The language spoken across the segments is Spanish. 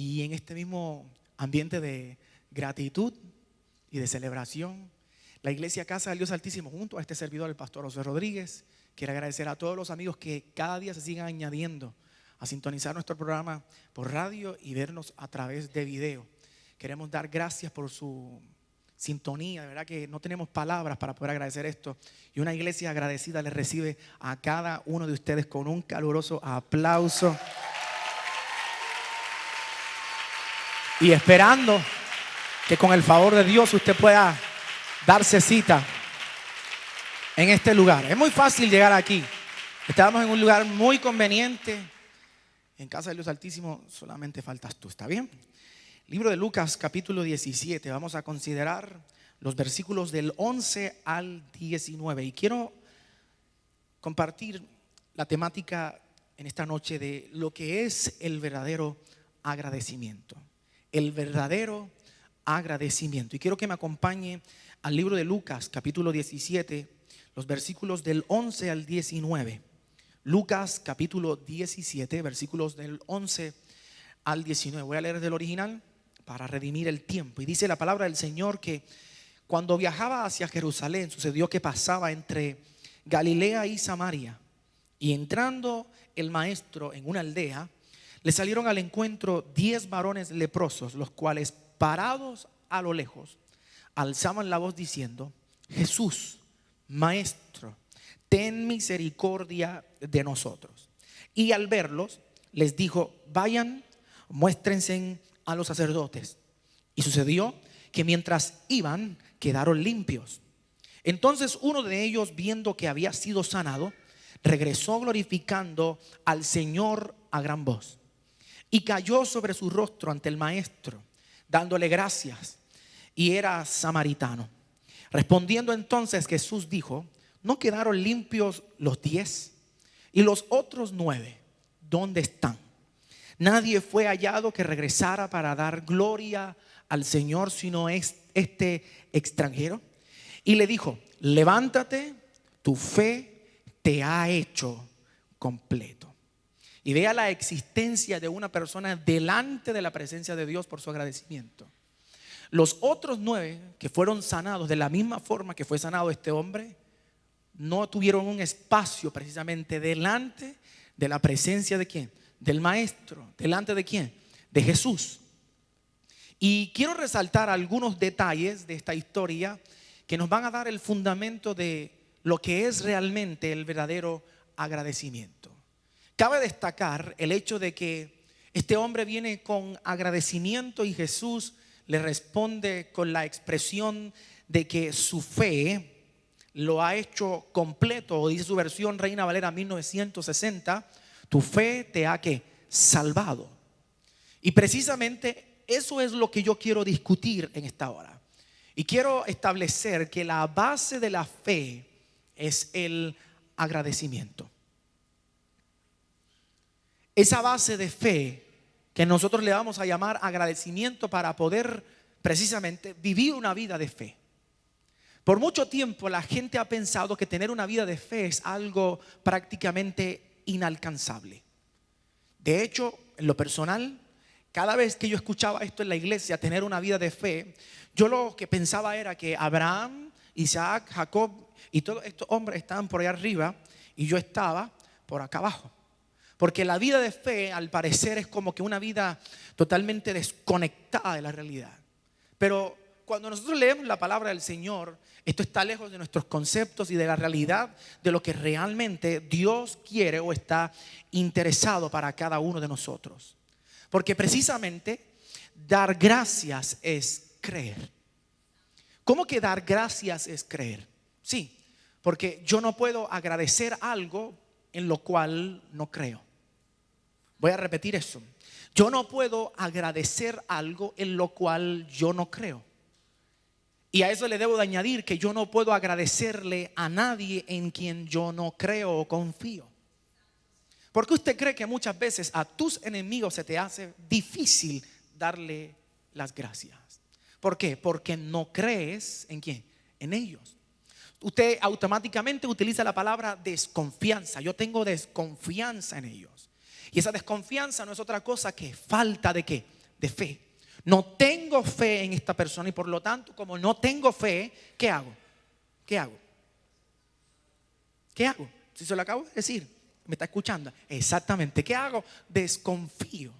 Y en este mismo ambiente de gratitud y de celebración, la Iglesia Casa del Dios Altísimo, junto a este servidor, el pastor José Rodríguez, quiere agradecer a todos los amigos que cada día se sigan añadiendo a sintonizar nuestro programa por radio y vernos a través de video. Queremos dar gracias por su sintonía. De verdad que no tenemos palabras para poder agradecer esto. Y una iglesia agradecida les recibe a cada uno de ustedes con un caluroso aplauso. Y esperando que con el favor de Dios usted pueda darse cita en este lugar. Es muy fácil llegar aquí. Estamos en un lugar muy conveniente. En Casa del Dios Altísimo solamente faltas tú, ¿está bien? Libro de Lucas capítulo 17. Vamos a considerar los versículos del 11 al 19. Y quiero compartir la temática en esta noche de lo que es el verdadero agradecimiento. El verdadero agradecimiento. Y quiero que me acompañe al libro de Lucas capítulo 17, los versículos del 11 al 19. Lucas capítulo 17, versículos del 11 al 19. Voy a leer del original para redimir el tiempo. Y dice la palabra del Señor que cuando viajaba hacia Jerusalén, sucedió que pasaba entre Galilea y Samaria. Y entrando el maestro en una aldea, le salieron al encuentro 10 varones leprosos, los cuales, parados a lo lejos, alzaban la voz diciendo: Jesús, Maestro, ten misericordia de nosotros. Y al verlos, les dijo: vayan, muéstrense a los sacerdotes. Y sucedió que mientras iban, quedaron limpios. Entonces uno de ellos, viendo que había sido sanado, regresó glorificando al Señor a gran voz. Y cayó sobre su rostro ante el maestro, dándole gracias. Y era samaritano. Respondiendo entonces Jesús dijo: ¿no quedaron limpios los 10? ¿Y los otros 9 dónde están? Nadie fue hallado que regresara para dar gloria al Señor, sino este extranjero. Y le dijo: levántate, tu fe te ha hecho completo. Y vea la existencia de una persona delante de la presencia de Dios por su agradecimiento. Los otros 9 que fueron sanados de la misma forma que fue sanado este hombre, no tuvieron un espacio precisamente delante de la presencia de ¿quién? Del maestro. ¿Delante de quién? De Jesús. Y quiero resaltar algunos detalles de esta historia que nos van a dar el fundamento de lo que es realmente el verdadero agradecimiento. Cabe destacar el hecho de que este hombre viene con agradecimiento y Jesús le responde con la expresión de que su fe lo ha hecho completo. O dice su versión Reina Valera 1960: tu fe te ha ¿qué? Salvado. Y precisamente eso es lo que yo quiero discutir en esta hora. Y quiero establecer que la base de la fe es el agradecimiento. Esa base de fe que nosotros le vamos a llamar agradecimiento para poder precisamente vivir una vida de fe. Por mucho tiempo la gente ha pensado que tener una vida de fe es algo prácticamente inalcanzable. De hecho, en lo personal, cada vez que yo escuchaba esto en la iglesia, tener una vida de fe, yo lo que pensaba era que Abraham, Isaac, Jacob y todos estos hombres estaban por allá arriba y yo estaba por acá abajo. Porque la vida de fe, al parecer, es como que una vida totalmente desconectada de la realidad. Pero cuando nosotros leemos la palabra del Señor, esto está lejos de nuestros conceptos y de la realidad de lo que realmente Dios quiere o está interesado para cada uno de nosotros. Porque precisamente dar gracias es creer. ¿Cómo que dar gracias es creer? Sí, porque yo no puedo agradecer algo en lo cual no creo. Voy a repetir eso. Yo no puedo agradecer algo en lo cual yo no creo. Y a eso le debo de añadir que yo no puedo agradecerle a nadie en quien yo no creo o confío. ¿Por qué usted cree que muchas veces a tus enemigos se te hace difícil darle las gracias? ¿Por qué? Porque no crees ¿en quién? En ellos. Usted automáticamente utiliza la palabra desconfianza. Yo tengo desconfianza en ellos. Y esa desconfianza no es otra cosa que falta de ¿qué? de fe. No tengo fe en esta persona y por lo tanto, como no tengo fe, ¿qué hago? ¿Qué hago? ¿Qué hago? Si se lo acabo de decir, ¿me está escuchando? Exactamente, ¿qué hago? Desconfío.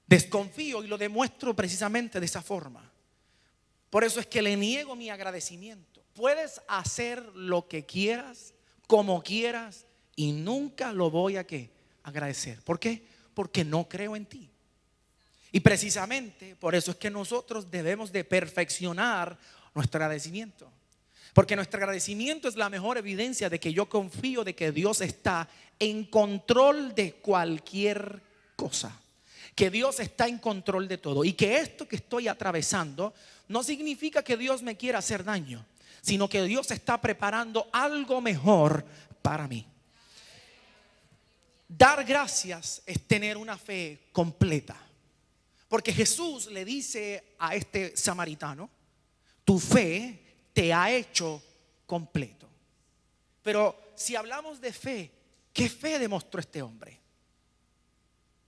Desconfío y lo demuestro precisamente de esa forma. Por eso es que le niego mi agradecimiento. Puedes hacer lo que quieras, como quieras, y nunca lo voy a ¿qué? Agradecer. ¿Por qué? Porque no creo en ti. Y precisamente por eso es que nosotros debemos de perfeccionar nuestro agradecimiento. Porque nuestro agradecimiento es la mejor evidencia de que yo confío de que Dios está en control de cualquier cosa. Que Dios está en control de todo. Y que esto que estoy atravesando no significa que Dios me quiera hacer daño, sino que Dios está preparando algo mejor para mí. Dar gracias es tener una fe completa. Porque Jesús le dice a este samaritano: tu fe te ha hecho completo. Pero si hablamos de fe, ¿qué fe demostró este hombre?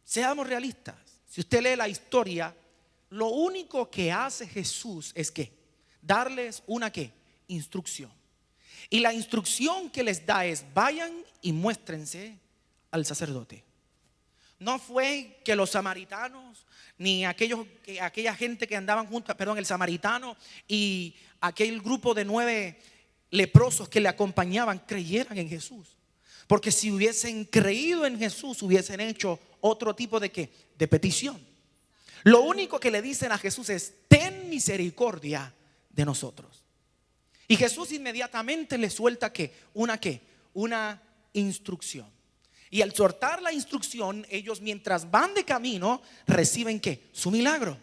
Seamos realistas. Si usted lee la historia, lo único que hace Jesús es que darles una ¿qué? Instrucción. Y la instrucción que les da es: vayan y muéstrense al sacerdote. No fue que los samaritanos ni aquella gente que andaban juntos, el samaritano y aquel grupo de 9 leprosos que le acompañaban creyeran en Jesús. Porque si hubiesen creído en Jesús, hubiesen hecho otro tipo de ¿qué? De petición. Lo único que le dicen a Jesús es: ten misericordia de nosotros. Y Jesús inmediatamente le suelta ¿qué? Una instrucción. Y al soltar la instrucción, ellos mientras van de camino reciben ¿qué? Su milagro.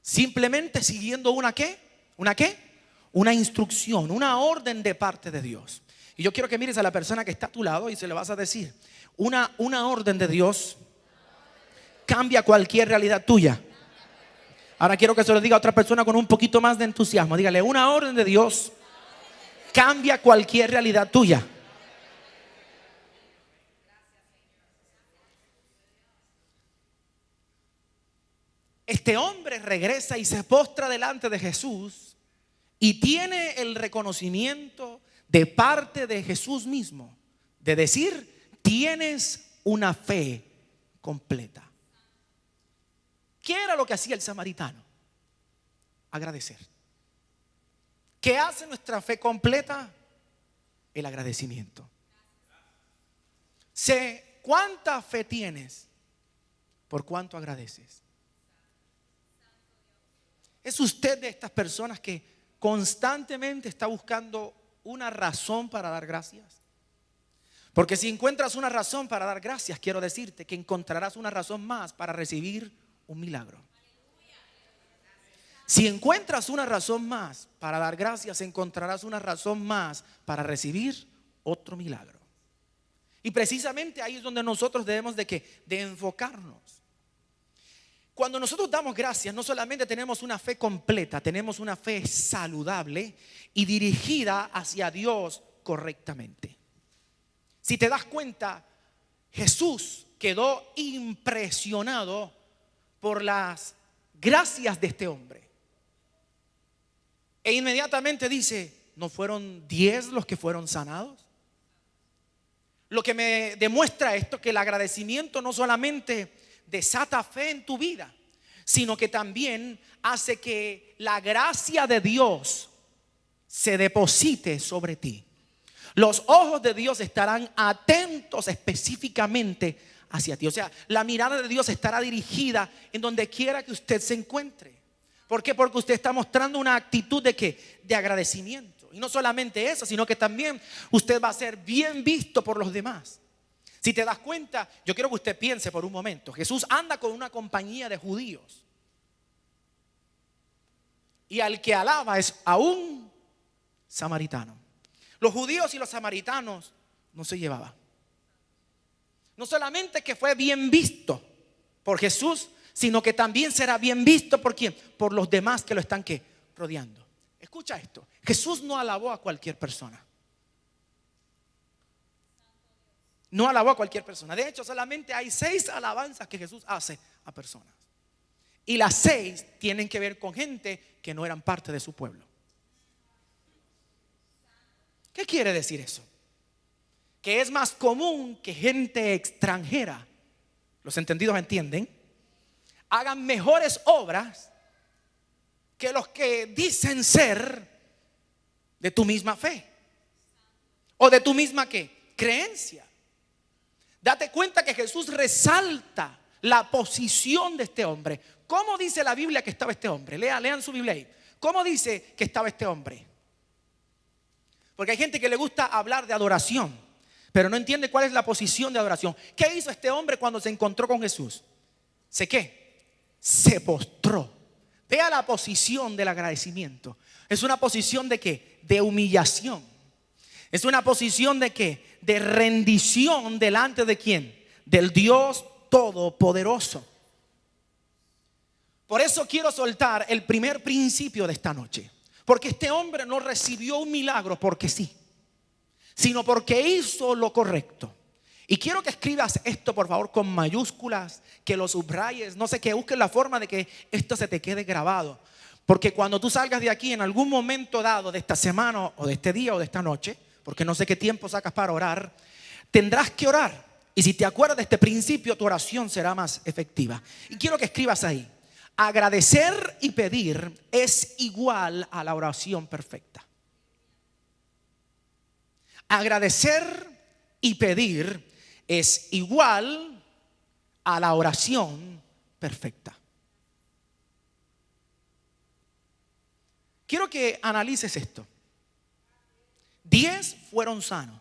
Simplemente siguiendo una instrucción, una orden de parte de Dios. Y yo quiero que mires a la persona que está a tu lado y se le vas a decir: una orden de Dios cambia cualquier realidad tuya. Ahora quiero que se lo diga a otra persona con un poquito más de entusiasmo. Dígale: una orden de Dios cambia cualquier realidad tuya. Este hombre regresa y se postra delante de Jesús y tiene el reconocimiento de parte de Jesús mismo de decir: tienes una fe completa. ¿Qué era lo que hacía el samaritano? Agradecer. ¿Qué hace nuestra fe completa? El agradecimiento. Sé cuánta fe tienes por cuánto agradeces. ¿Es usted de estas personas que constantemente está buscando una razón para dar gracias? Porque si encuentras una razón para dar gracias, quiero decirte que encontrarás una razón más para recibir un milagro. Si encuentras una razón más para dar gracias, encontrarás una razón más para recibir otro milagro. Y precisamente ahí es donde nosotros debemos de enfocarnos. Cuando nosotros damos gracias, no solamente tenemos una fe completa, tenemos una fe saludable y dirigida hacia Dios correctamente. Si te das cuenta, Jesús quedó impresionado por las gracias de este hombre. E inmediatamente dice: ¿no fueron 10 los que fueron sanados? Lo que me demuestra esto, que el agradecimiento no solamente desata fe en tu vida, sino que también hace que la gracia de Dios se deposite sobre ti. Los ojos de Dios estarán atentos específicamente hacia ti. O sea, la mirada de Dios estará dirigida en donde quiera que usted se encuentre. ¿Por qué? Porque usted está mostrando una actitud de ¿qué? De agradecimiento. Y no solamente eso, sino que también usted va a ser bien visto por los demás. Si te das cuenta, yo quiero que usted piense por un momento. Jesús anda con una compañía de judíos. Y al que alaba es a un samaritano. Los judíos y los samaritanos no se llevaban. No solamente que fue bien visto por Jesús, sino que también será bien visto por ¿quién? Por los demás que lo están ¿qué? Rodeando. Escucha esto. Jesús no alabó a cualquier persona. No alabó a cualquier persona. De hecho, solamente hay 6 alabanzas que Jesús hace a personas. Y las 6 tienen que ver con gente que no eran parte de su pueblo. ¿Qué quiere decir eso? Que es más común que gente extranjera, los entendidos entienden, hagan mejores obras que los que dicen ser de tu misma fe o de tu misma ¿qué? Creencia. Date cuenta que Jesús resalta la posición de este hombre. ¿Cómo dice la Biblia que estaba este hombre? Lean su Biblia ahí. ¿Cómo dice que estaba este hombre? Porque hay gente que le gusta hablar de adoración, pero no entiende cuál es la posición de adoración. ¿Qué hizo este hombre cuando se encontró con Jesús? Se postró. Vea la posición del agradecimiento. Es una posición de ¿qué? De humillación. Es una posición de ¿qué? De rendición delante de ¿quién? Del Dios Todopoderoso. Por eso quiero soltar el primer principio de esta noche. Porque este hombre no recibió un milagro porque sí, sino porque hizo lo correcto. Y quiero que escribas esto por favor con mayúsculas, que lo subrayes, no sé, que busques la forma de que esto se te quede grabado. Porque cuando tú salgas de aquí en algún momento dado de esta semana o de este día o de esta noche, porque no sé qué tiempo sacas para orar, tendrás que orar. Y si te acuerdas de este principio, tu oración será más efectiva. Y quiero que escribas ahí: agradecer y pedir es igual a la oración perfecta. Agradecer y pedir es igual a la oración perfecta. Quiero que analices esto. 10 fueron sanos.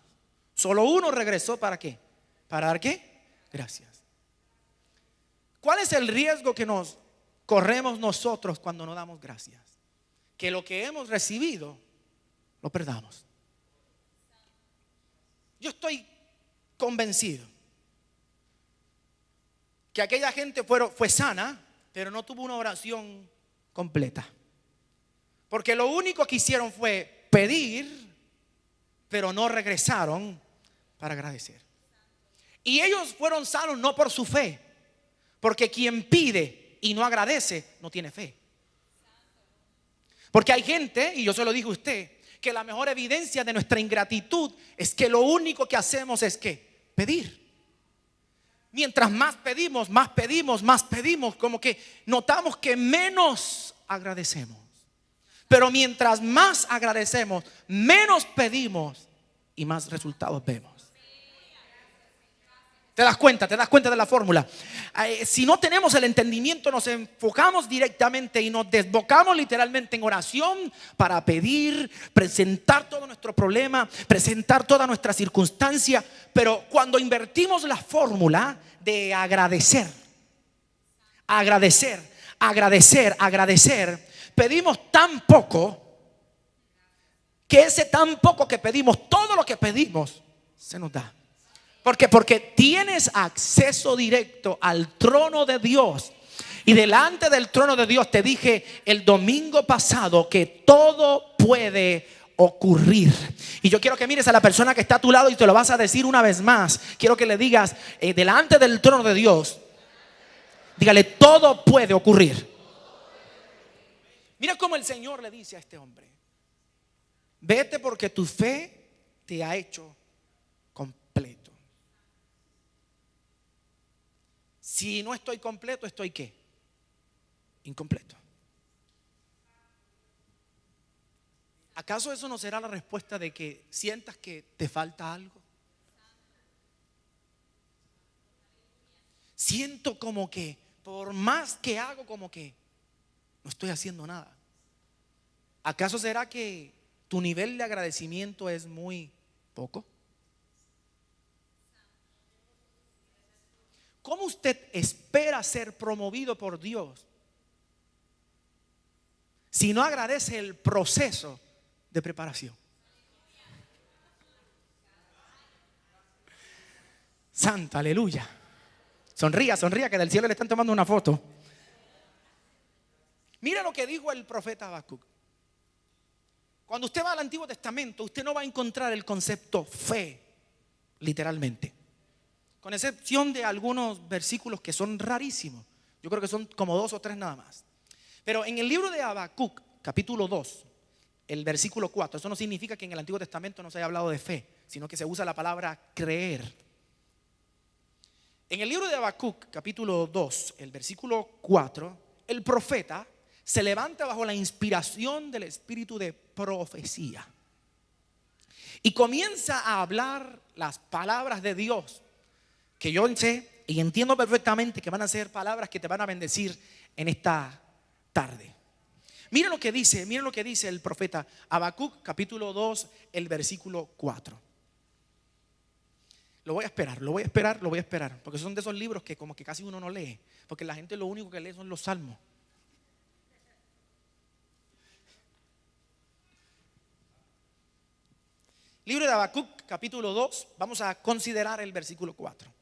Solo uno regresó ¿para qué? ¿Para dar qué? Gracias. ¿Cuál es el riesgo que nos corremos nosotros cuando no damos gracias? Que lo que hemos recibido lo perdamos. Yo estoy convencido que aquella gente fue sana, pero no tuvo una oración completa. Porque lo único que hicieron fue pedir, pero no regresaron para agradecer. Y ellos fueron sanos no por su fe, porque quien pide y no agradece no tiene fe. Porque hay gente, y yo se lo digo a usted, que la mejor evidencia de nuestra ingratitud es que lo único que hacemos es ¿qué? Pedir. Mientras más pedimos, como que notamos que menos agradecemos. Pero mientras más agradecemos, menos pedimos y más resultados vemos. ¿Te das cuenta de la fórmula? Si no tenemos el entendimiento, nos enfocamos directamente y nos desbocamos literalmente en oración para pedir, presentar todo nuestro problema, presentar toda nuestra circunstancia. Pero cuando invertimos la fórmula de agradecer, pedimos tan poco que ese tan poco que pedimos, todo lo que pedimos, se nos da. ¿Por qué? Porque tienes acceso directo al trono de Dios. Y delante del trono de Dios te dije el domingo pasado que todo puede ocurrir. Y yo quiero que mires a la persona que está a tu lado y te lo vas a decir una vez más. Quiero que le digas delante del trono de Dios, dígale: todo puede ocurrir. Mira cómo el Señor le dice a este hombre: vete porque tu fe te ha hecho completo. Si no estoy completo, ¿estoy qué? Incompleto. ¿Acaso eso no será la respuesta de que sientas que te falta algo? Siento como que por más que hago, como que no estoy haciendo nada. ¿Acaso será que tu nivel de agradecimiento es muy poco? ¿Cómo usted espera ser promovido por Dios si no agradece el proceso de preparación? Santa, aleluya. Sonría, que del cielo le están tomando una foto. Mira lo que dijo el profeta Habacuc. Cuando usted va al Antiguo Testamento, usted no va a encontrar el concepto fe, literalmente. Con excepción de algunos versículos que son rarísimos. Yo creo que son como 2 o 3 nada más. Pero en el libro de Habacuc, capítulo 2, el versículo 4, eso no significa que en el Antiguo Testamento no se haya hablado de fe, sino que se usa la palabra creer. En el libro de Habacuc, capítulo 2, el versículo 4, el profeta se levanta bajo la inspiración del espíritu de profecía y comienza a hablar las palabras de Dios, que yo sé y entiendo perfectamente que van a ser palabras que te van a bendecir en esta tarde. Miren lo que dice el profeta Habacuc, capítulo 2, el versículo 4. Lo voy a esperar, porque son de esos libros que como que casi uno no lee, porque la gente lo único que lee son los salmos. Libro de Habacuc, capítulo 2, vamos a considerar el versículo 4.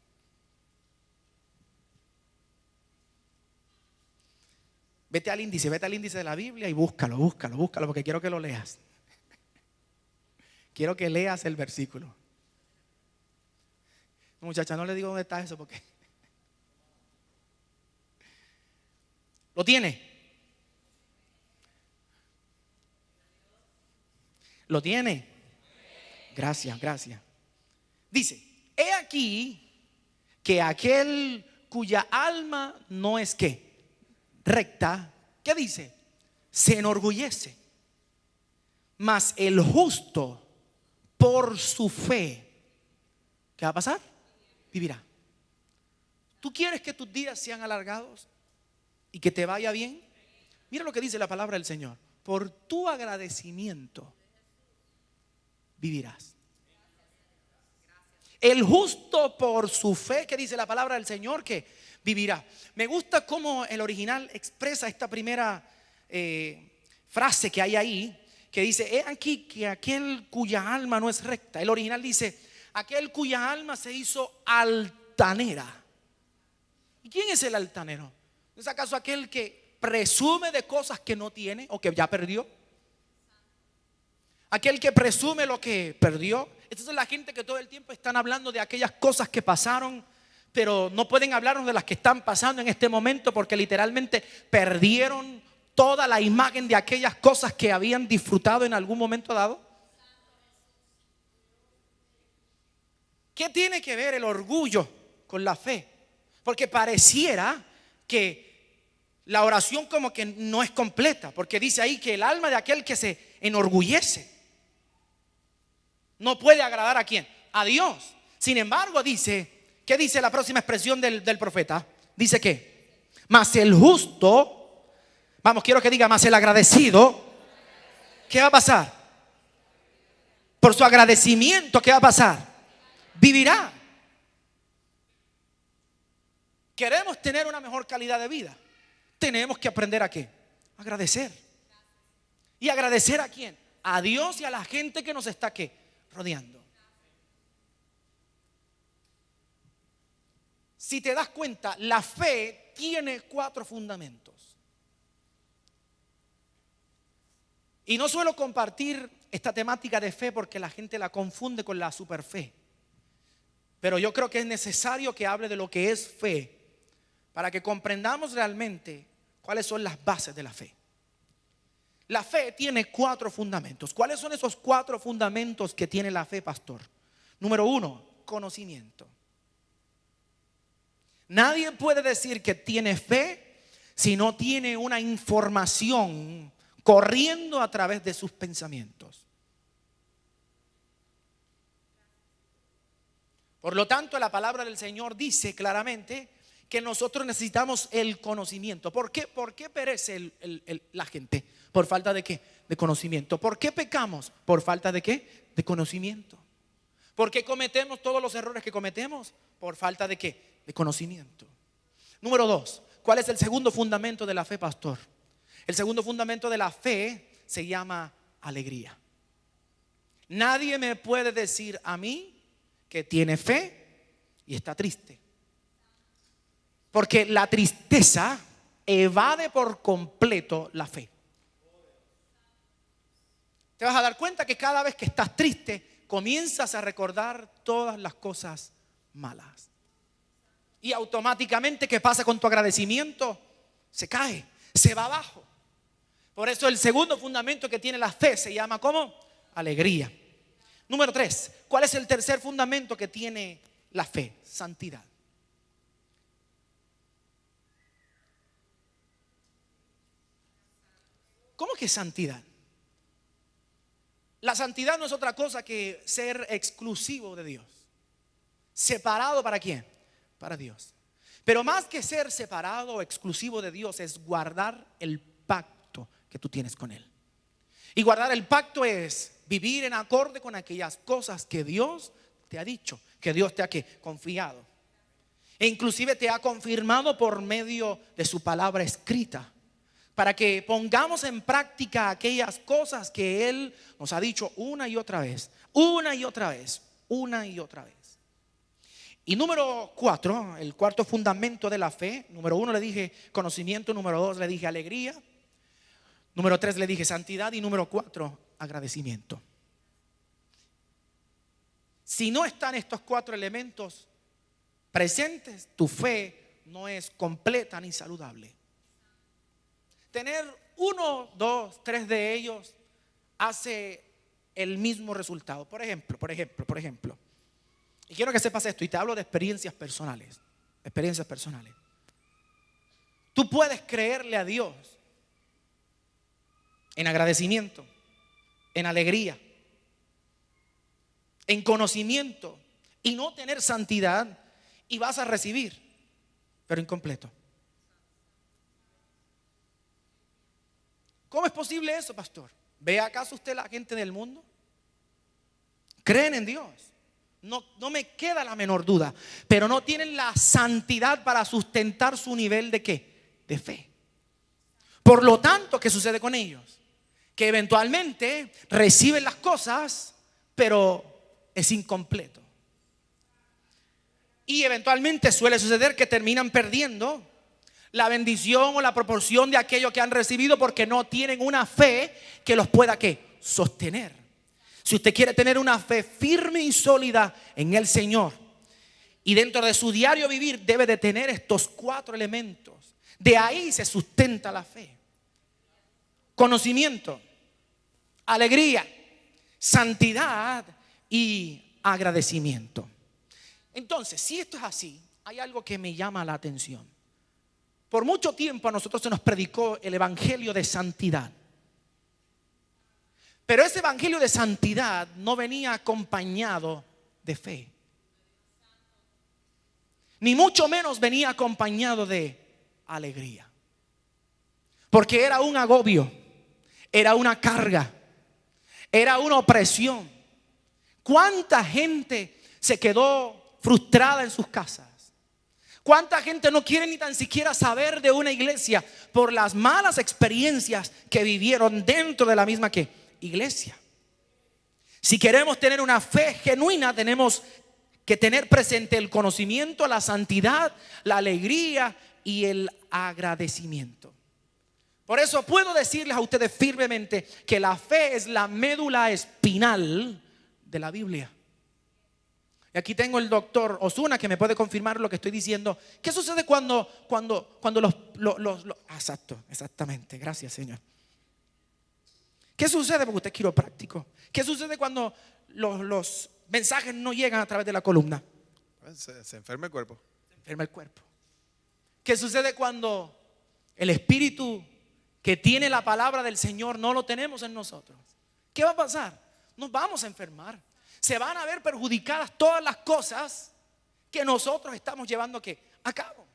Vete al índice de la Biblia y búscalo, porque quiero que lo leas. Quiero que leas el versículo. Muchacha, no le digo dónde está eso porque ¿lo tiene? ¿Lo tiene? Gracias. Dice: he aquí que aquel cuya alma no es ¿qué? Recta, ¿qué dice? Se enorgullece, mas el justo por su fe, ¿qué va a pasar? Vivirá. ¿Tú quieres que tus días sean alargados y que te vaya bien? Mira lo que dice la palabra del Señor: por tu agradecimiento vivirás. El justo por su fe, que dice la palabra del Señor, que vivirá. Me gusta cómo el original expresa esta primera frase que hay ahí, que dice: he aquí que aquel cuya alma no es recta. El original dice: aquel cuya alma se hizo altanera. ¿Y quién es el altanero? ¿Es acaso aquel que presume de cosas que no tiene o que ya perdió? Aquel que presume lo que perdió. Esta es la gente que todo el tiempo están hablando de aquellas cosas que pasaron, pero no pueden hablarnos de las que están pasando en este momento, porque literalmente perdieron toda la imagen de aquellas cosas que habían disfrutado en algún momento dado. ¿Qué tiene que ver el orgullo con la fe? Porque pareciera que la oración como que no es completa, porque dice ahí que el alma de aquel que se enorgullece no puede agradar ¿a quién? A Dios. Sin embargo dice, ¿qué dice la próxima expresión del profeta? Dice que mas el justo, vamos, quiero que diga más el agradecido, ¿qué va a pasar? Por su agradecimiento, ¿qué va a pasar? Vivirá. Queremos tener una mejor calidad de vida. Tenemos que aprender ¿a qué? Agradecer. ¿Y agradecer a quién? A Dios y a la gente que nos está ¿qué? Rodeando. Si te das cuenta, la fe tiene 4 fundamentos. Y no suelo compartir esta temática de fe porque la gente la confunde con la superfe. Pero yo creo que es necesario que hable de lo que es fe para que comprendamos realmente cuáles son las bases de la fe. La fe tiene 4 fundamentos. ¿Cuáles son esos 4 fundamentos que tiene la fe, pastor? Número 1, conocimiento. Nadie puede decir que tiene fe si no tiene una información corriendo a través de sus pensamientos. Por lo tanto, la palabra del Señor dice claramente que nosotros necesitamos el conocimiento. ¿Por qué perece la gente? ¿Por falta de qué? De conocimiento. ¿Por qué pecamos? ¿Por falta de qué? De conocimiento. ¿Por qué cometemos todos los errores que cometemos? ¿Por falta de qué? De conocimiento. Número 2, ¿cuál es el segundo fundamento de la fe, pastor? El segundo fundamento de la fe se llama alegría. Nadie me puede decir a mí que tiene fe y está triste, porque la tristeza evade por completo la fe. Te vas a dar cuenta que cada vez que estás triste comienzas a recordar todas las cosas malas. Y automáticamente, ¿qué pasa con tu agradecimiento? Se cae, se va abajo. Por eso el segundo fundamento que tiene la fe se llama ¿cómo? Alegría. Número 3, ¿cuál es el tercer fundamento que tiene la fe? Santidad. ¿Cómo que santidad? La santidad no es otra cosa que ser exclusivo de Dios. ¿Separado para quién? Para Dios. Pero más que ser separado o exclusivo de Dios es guardar el pacto que tú tienes con Él. Y guardar el pacto es vivir en acorde con aquellas cosas que Dios te ha dicho, que Dios te ha confiado. E inclusive te ha confirmado por medio de su palabra escrita, para que pongamos en práctica aquellas cosas que Él nos ha dicho una y otra vez, una y otra vez, una y otra vez. Y número 4, el cuarto fundamento de la fe. Número 1 le dije conocimiento, número 2 le dije alegría, número 3 le dije santidad y número 4 agradecimiento. Si no están estos 4 elementos presentes, tu fe no es completa ni saludable. Tener 1, 2, 3 de ellos hace el mismo resultado. Por ejemplo. Y quiero que sepas esto, y te hablo de experiencias personales. Tú puedes creerle a Dios en agradecimiento, en alegría, en conocimiento, y no tener santidad, y vas a recibir, pero incompleto. ¿Cómo es posible eso, pastor? ¿Ve acaso usted la gente del mundo? Creen en Dios. No me queda la menor duda, pero no tienen la santidad para sustentar su nivel de ¿qué? De fe. Por lo tanto, ¿qué sucede con ellos? Que eventualmente reciben las cosas, pero es incompleto. Y eventualmente suele suceder que terminan perdiendo la bendición o la proporción de aquello que han recibido, porque no tienen una fe que los pueda ¿qué? Sostener. Si usted quiere tener una fe firme y sólida en el Señor, y dentro de su diario vivir debe de tener estos 4 elementos. De ahí se sustenta la fe: conocimiento, alegría, santidad y agradecimiento. Entonces, si esto es así, hay algo que me llama la atención. Por mucho tiempo a nosotros se nos predicó el evangelio de santidad, pero ese evangelio de santidad no venía acompañado de fe, ni mucho menos venía acompañado de alegría, porque era un agobio, era una carga, era una opresión. ¿Cuánta gente se quedó frustrada en sus casas? ¿Cuánta gente no quiere ni tan siquiera saber de una iglesia por las malas experiencias que vivieron dentro de la misma iglesia? Si queremos tener una fe genuina, tenemos que tener presente el conocimiento, la santidad, la alegría y el agradecimiento. Por eso puedo decirles a ustedes firmemente que la fe es la médula espinal de la Biblia. Y aquí tengo el doctor Osuna que me puede confirmar lo que estoy diciendo. ¿Qué sucede cuando exactamente, gracias Señor. ¿Qué sucede? Porque usted es quiropráctico. ¿Qué sucede cuando los mensajes no llegan a través de la columna? Se enferma el cuerpo. Se enferma el cuerpo. ¿Qué sucede cuando el espíritu que tiene la palabra del Señor no lo tenemos en nosotros? ¿Qué va a pasar? Nos vamos a enfermar. Se van a ver perjudicadas todas las cosas que nosotros estamos llevando a cabo.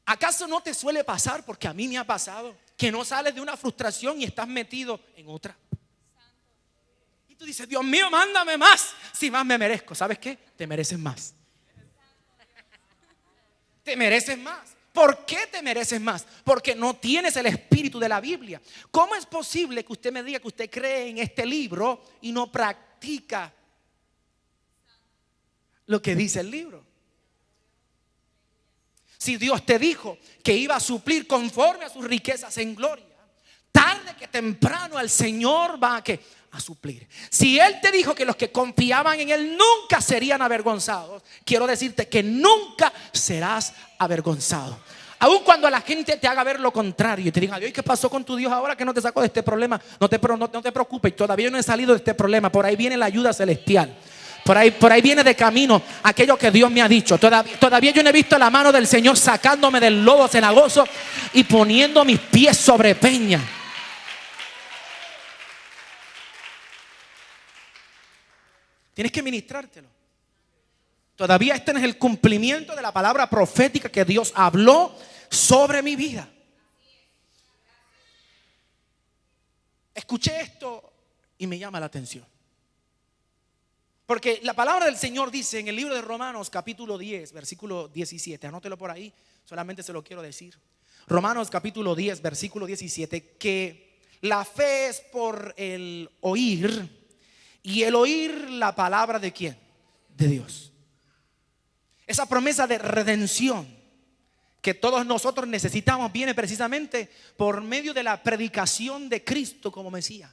¿Acaso no te suele pasar? Porque a mí me ha pasado que no sales de una frustración y estás metido en otra. Y tú dices, Dios mío, mándame más. Si más me merezco, ¿sabes qué? Te mereces más. Te mereces más. ¿Por qué te mereces más? Porque no tienes el espíritu de la Biblia. ¿Cómo es posible que usted me diga que usted cree en este libro y no practica lo que dice el libro? Si Dios te dijo que iba a suplir conforme a sus riquezas en gloria, tarde que temprano el Señor va a suplir. Si Él te dijo que los que confiaban en Él nunca serían avergonzados, quiero decirte que nunca serás avergonzado. Aun cuando la gente te haga ver lo contrario y te diga: Dios, ¿qué pasó con tu Dios ahora que no te sacó de este problema? No te preocupes, todavía no he salido de este problema. Por ahí viene la ayuda celestial. Por ahí viene de camino aquello que Dios me ha dicho. Todavía yo no he visto la mano del Señor sacándome del lodo cenagoso y poniendo mis pies sobre peña. Tienes que ministrártelo. Todavía este no es el cumplimiento de la palabra profética que Dios habló sobre mi vida. Escuché esto y me llama la atención. Porque la palabra del Señor dice en el libro de Romanos capítulo 10, versículo 17. Anótelo por ahí, solamente se lo quiero decir. Romanos capítulo 10, versículo 17. Que la fe es por el oír, y el oír la palabra ¿de quién? De Dios. Esa promesa de redención que todos nosotros necesitamos viene precisamente por medio de la predicación de Cristo como Mesías.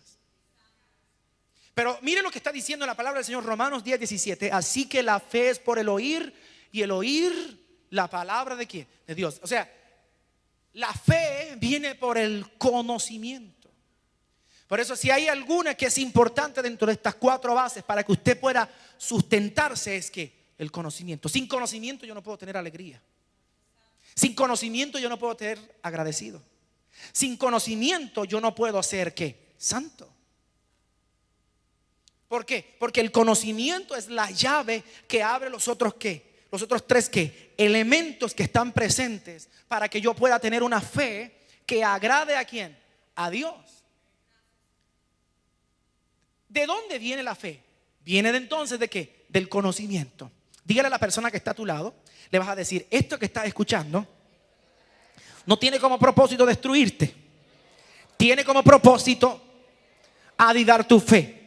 Pero miren lo que está diciendo la palabra del Señor, Romanos 10, 17. Así que la fe es por el oír, y el oír la palabra ¿de quién? De Dios. O sea, la fe viene por el conocimiento. Por eso, si hay alguna que es importante dentro de estas 4 bases para que usted pueda sustentarse, es que el conocimiento. Sin conocimiento yo no puedo tener alegría. Sin conocimiento yo no puedo tener agradecido. Sin conocimiento yo no puedo ser ¿qué? Santo. ¿Por qué? Porque el conocimiento es la llave que abre los otros ¿qué? Los otros 3 ¿qué? Elementos que están presentes para que yo pueda tener una fe que agrade ¿a quién? A Dios. ¿De dónde viene la fe? Viene de entonces ¿de qué? Del conocimiento. Dígale a la persona que está a tu lado, le vas a decir: esto que estás escuchando no tiene como propósito destruirte, tiene como propósito avivar tu fe.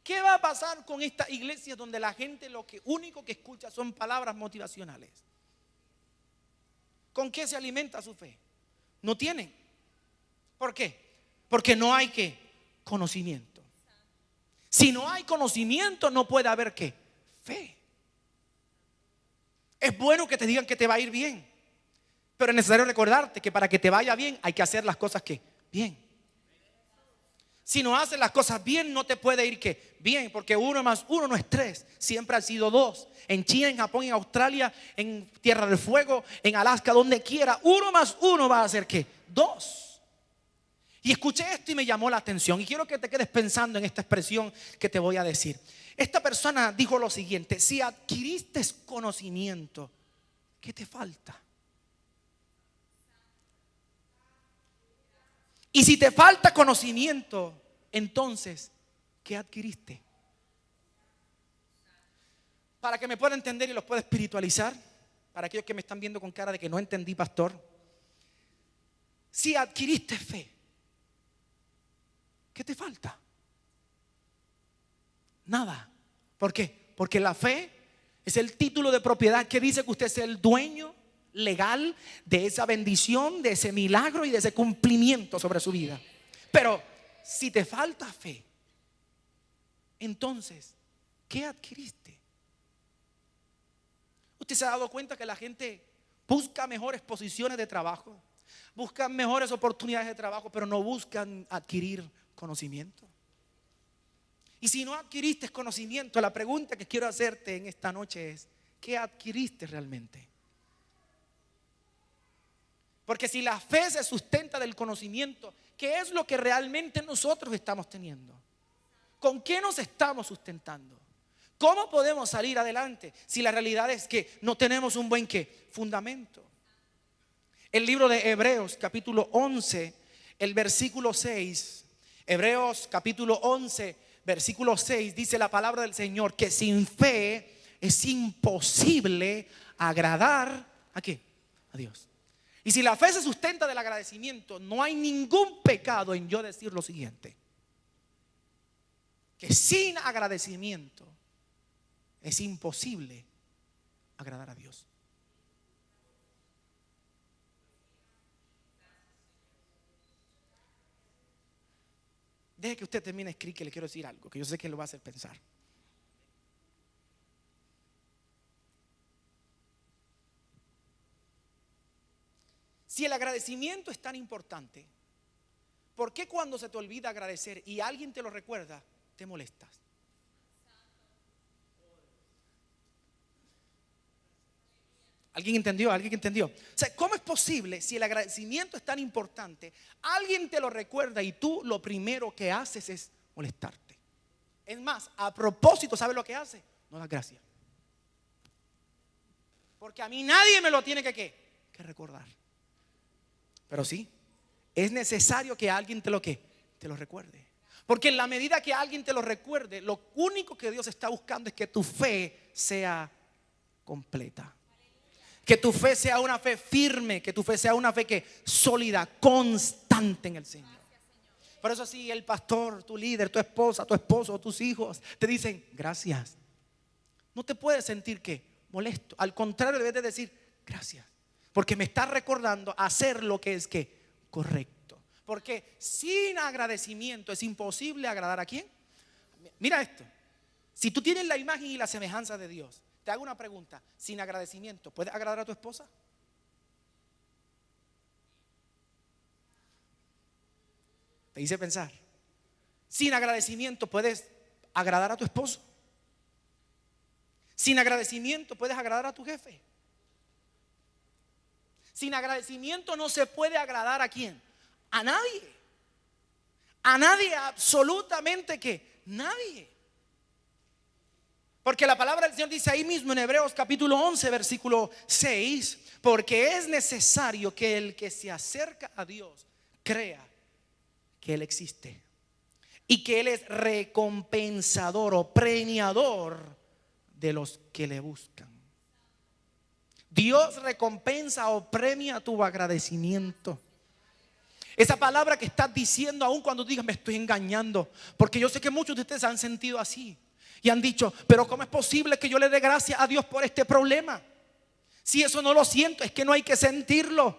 ¿Qué va a pasar con esta iglesia donde la gente lo único que escucha son palabras motivacionales? ¿Con qué se alimenta su fe? No tienen. ¿Por qué? Porque no hay ¿qué? Conocimiento. Si no hay conocimiento no puede haber ¿qué? Fe. Es bueno que te digan que te va a ir bien, pero es necesario recordarte que para que te vaya bien hay que hacer las cosas ¿qué? Bien. Si no haces las cosas bien, no te puede ir ¿qué? Bien, porque 1 más 1 no es 3, siempre han sido 2. En China, en Japón, en Australia, en Tierra del Fuego, en Alaska, donde quiera, 1 más 1 va a ser ¿qué? 2. Y escuché esto y me llamó la atención, y quiero que te quedes pensando en esta expresión que te voy a decir. Esta persona dijo lo siguiente: si adquiriste conocimiento, ¿qué te falta? Y si te falta conocimiento, entonces, ¿qué adquiriste? Para que me pueda entender y los pueda espiritualizar, para aquellos que me están viendo con cara de que no entendí, pastor. Si adquiriste fe, ¿qué te falta? Nada. ¿Por qué? Porque la fe es el título de propiedad que dice que usted es el dueño legal de esa bendición, de ese milagro y de ese cumplimiento sobre su vida. Pero si te falta fe, entonces, ¿qué adquiriste? ¿Usted se ha dado cuenta que la gente busca mejores posiciones de trabajo, buscan mejores oportunidades de trabajo, pero no buscan adquirir conocimiento? Y si no adquiriste conocimiento, la pregunta que quiero hacerte en esta noche es: ¿qué adquiriste realmente? Porque si la fe se sustenta del conocimiento, ¿qué es lo que realmente nosotros estamos teniendo? ¿Con qué nos estamos sustentando? ¿Cómo podemos salir adelante si la realidad es que no tenemos un buen ¿qué? Fundamento? El libro de Hebreos capítulo 11, el versículo 6. Hebreos capítulo 11, versículo 6, dice la palabra del Señor que sin fe es imposible agradar ¿a qué? A Dios. Y si la fe se sustenta del agradecimiento, no hay ningún pecado en yo decir lo siguiente: que sin agradecimiento es imposible agradar a Dios. Deje que usted termine de escribir, que le quiero decir algo, que yo sé que lo va a hacer pensar. Si el agradecimiento es tan importante, ¿por qué cuando se te olvida agradecer y alguien te lo recuerda, te molestas? ¿Alguien entendió? ¿Alguien entendió? O sea, ¿cómo es posible si el agradecimiento es tan importante, alguien te lo recuerda y tú lo primero que haces es molestarte? Es más, a propósito, ¿sabes lo que hace? No das gracias. Porque a mí nadie me lo tiene que recordar. Pero sí, es necesario que alguien te lo recuerde. Porque en la medida que alguien te lo recuerde, lo único que Dios está buscando es que tu fe sea completa. Que tu fe sea una fe firme, que tu fe sea una fe que sólida, constante en el Señor. Por eso si el pastor, tu líder, tu esposa, tu esposo, tus hijos te dicen gracias, no te puedes sentir molesto. Al contrario, debes de decir gracias, porque me está recordando hacer lo que es correcto. Porque sin agradecimiento es imposible agradar a ¿quién? Mira esto. Si tú tienes la imagen y la semejanza de Dios, te hago una pregunta. Sin agradecimiento, ¿puedes agradar a tu esposa? Te hice pensar. Sin agradecimiento, ¿puedes agradar a tu esposo? Sin agradecimiento, ¿puedes agradar a tu jefe? Sin agradecimiento no se puede agradar ¿a quién? A nadie. A nadie, absolutamente nadie. Porque la palabra del Señor dice ahí mismo en Hebreos capítulo 11 versículo 6, porque es necesario que el que se acerca a Dios crea que Él existe y que Él es recompensador o premiador de los que le buscan. Dios recompensa o premia tu agradecimiento. Esa palabra que estás diciendo, aun cuando digas me estoy engañando, porque yo sé que muchos de ustedes han sentido así y han dicho, pero ¿cómo es posible que yo le dé gracias a Dios por este problema? Si eso no lo siento, es que no hay que sentirlo.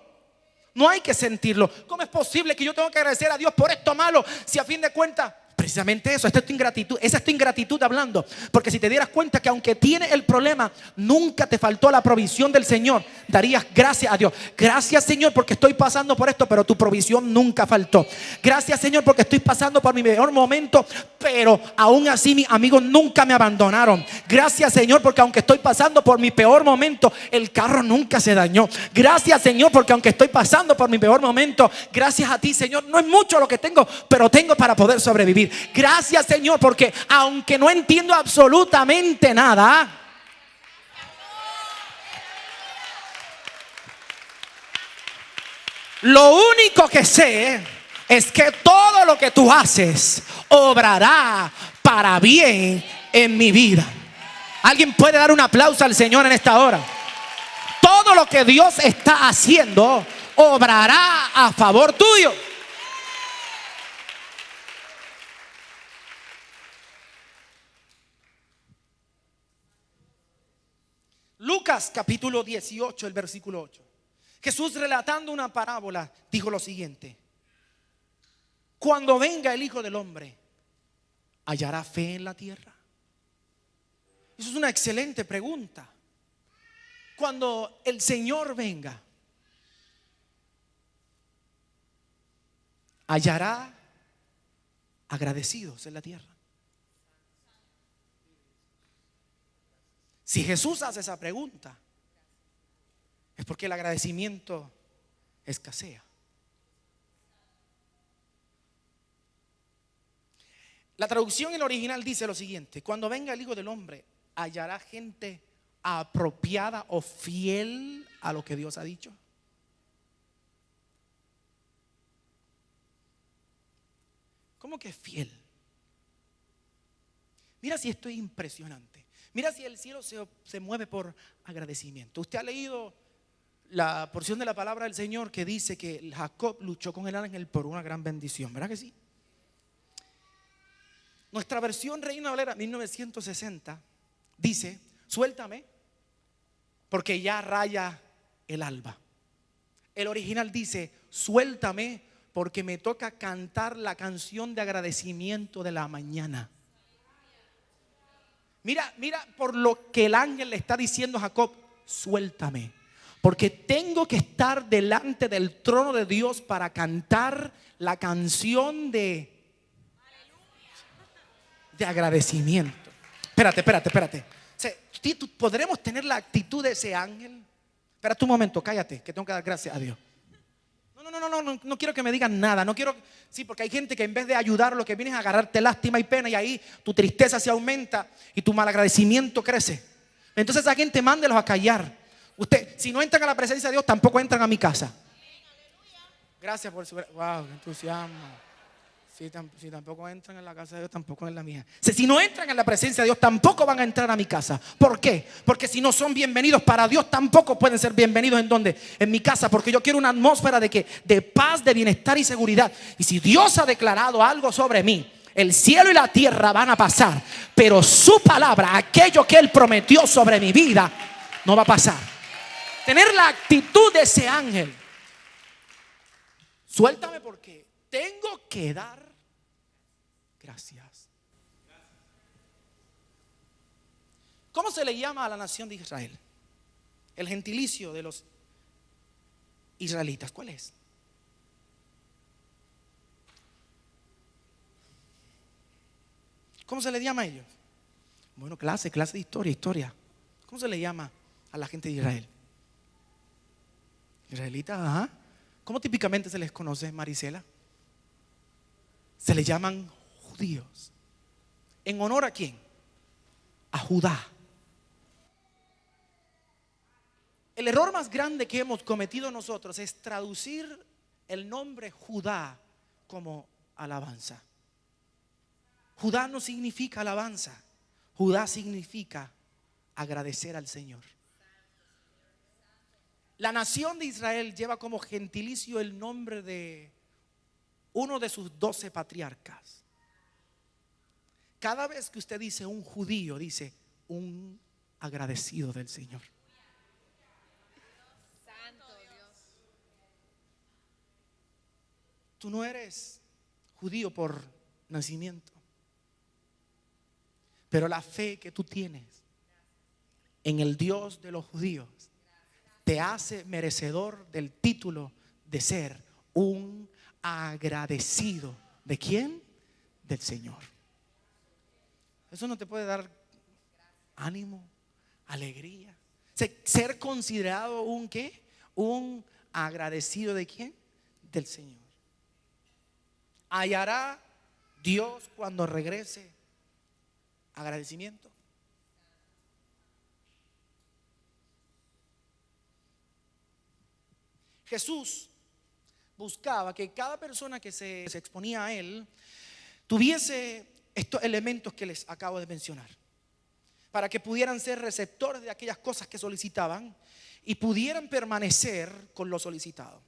No hay que sentirlo. ¿Cómo es posible que yo tengo que agradecer a Dios por esto malo? Si a fin de cuentas, precisamente eso, esta es tu ingratitud. Esa es tu ingratitud hablando. Porque si te dieras cuenta que aunque tienes el problema, nunca te faltó la provisión del Señor, darías gracias a Dios. Gracias, Señor, porque estoy pasando por esto, pero tu provisión nunca faltó. Gracias, Señor, porque estoy pasando por mi mejor momento, pero aún así mis amigos nunca me abandonaron. Gracias, Señor, porque aunque estoy pasando por mi peor momento, el carro nunca se dañó. Gracias, Señor, porque aunque estoy pasando por mi peor momento, gracias a ti, Señor, no es mucho lo que tengo, pero tengo para poder sobrevivir. Gracias, Señor, porque aunque no entiendo absolutamente nada, lo único que sé es que todo lo que tú haces obrará para bien en mi vida. ¿Alguien puede dar un aplauso al Señor en esta hora? Todo lo que Dios está haciendo obrará a favor tuyo. Lucas capítulo 18, el versículo 8. Jesús, relatando una parábola, dijo lo siguiente: cuando venga el Hijo del Hombre, ¿hallará fe en la tierra? Eso es una excelente pregunta. Cuando el Señor venga, ¿hallará agradecidos en la tierra? Si Jesús hace esa pregunta, es porque el agradecimiento escasea. La traducción en original dice lo siguiente: cuando venga el Hijo del Hombre, ¿hallará gente apropiada o fiel a lo que Dios ha dicho? ¿Cómo que fiel? Mira si esto es impresionante. Mira si el cielo se mueve por agradecimiento. Usted ha leído la porción de la palabra del Señor que dice que Jacob luchó con el ángel por una gran bendición, ¿verdad que sí? Nuestra versión Reina Valera 1960 dice: suéltame porque ya raya el alba. El original dice: suéltame porque me toca cantar la canción de agradecimiento de la mañana. Mira por lo que el ángel le está diciendo a Jacob: suéltame, porque tengo que estar delante del trono de Dios para cantar la canción de agradecimiento. Espérate. O sea, ¿podremos tener la actitud de ese ángel? Espérate un momento, cállate, que tengo que dar gracias a Dios. No quiero que me digan nada. No quiero, sí, porque hay gente que en vez de ayudar, lo que viene es a agarrarte lástima y pena, y ahí tu tristeza se aumenta y tu malagradecimiento crece. Entonces esa gente, mándelos a callar. Usted, si no entran a la presencia de Dios, tampoco entran a mi casa. Gracias por su... Wow, qué entusiasmo. Si tampoco entran en la casa de Dios, tampoco en la mía. Si no entran en la presencia de Dios, tampoco van a entrar a mi casa. ¿Por qué? Porque si no son bienvenidos para Dios, tampoco pueden ser bienvenidos ¿en dónde? En mi casa. Porque yo quiero una atmósfera de paz, de bienestar y seguridad. Y si Dios ha declarado algo sobre mí, el cielo y la tierra van a pasar, pero su palabra, aquello que Él prometió sobre mi vida, no va a pasar. Tener la actitud de ese ángel: suéltame, porque tengo que dar gracias. ¿Cómo se le llama a la nación de Israel? El gentilicio de los israelitas, ¿cuál es? ¿Cómo se le llama a ellos? Bueno, clase de historia. ¿Cómo se le llama a la gente de Israel? Israelitas, ajá. ¿Cómo típicamente se les conoce, Marisela? Se les llaman judíos. ¿En honor a quién? A Judá. El error más grande que hemos cometido nosotros es traducir el nombre Judá como alabanza. Judá no significa alabanza. Judá significa agradecer al Señor. La nación de Israel lleva como gentilicio el nombre de uno de sus 12 patriarcas. Cada vez que usted dice un judío, dice un agradecido del Señor. Santo Dios. Tú no eres judío por nacimiento, pero la fe que tú tienes en el Dios de los judíos te hace merecedor del título de ser un agradecido. ¿De quién? Del Señor. Eso no te puede dar ánimo, alegría. Ser considerado un ¿qué? Un agradecido ¿de quién? Del Señor. ¿Hallará Dios cuando regrese agradecimiento? Jesús buscaba que cada persona que se exponía a Él tuviese estos elementos que les acabo de mencionar, para que pudieran ser receptores de aquellas cosas que solicitaban y pudieran permanecer con lo solicitado.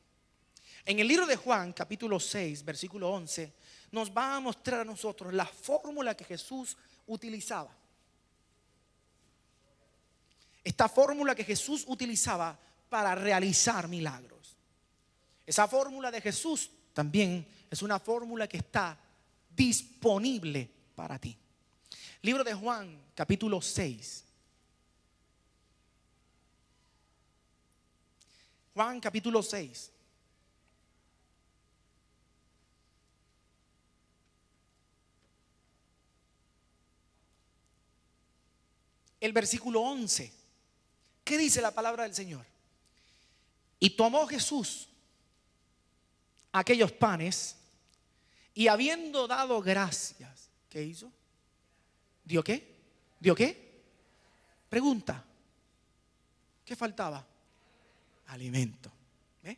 En el libro de Juan, capítulo 6, versículo 11, nos va a mostrar a nosotros la fórmula que Jesús utilizaba. Esta fórmula que Jesús utilizaba para realizar milagros. Esa fórmula de Jesús también es una fórmula que está disponible para ti. Libro de Juan, capítulo 6. Juan, capítulo 6. El versículo 11. ¿Qué dice la palabra del Señor? Y tomó Jesús aquellos panes y habiendo dado gracias, ¿qué hizo? ¿Dio qué? ¿Dio qué? Pregunta. ¿Qué faltaba? Alimento. ¿Ve?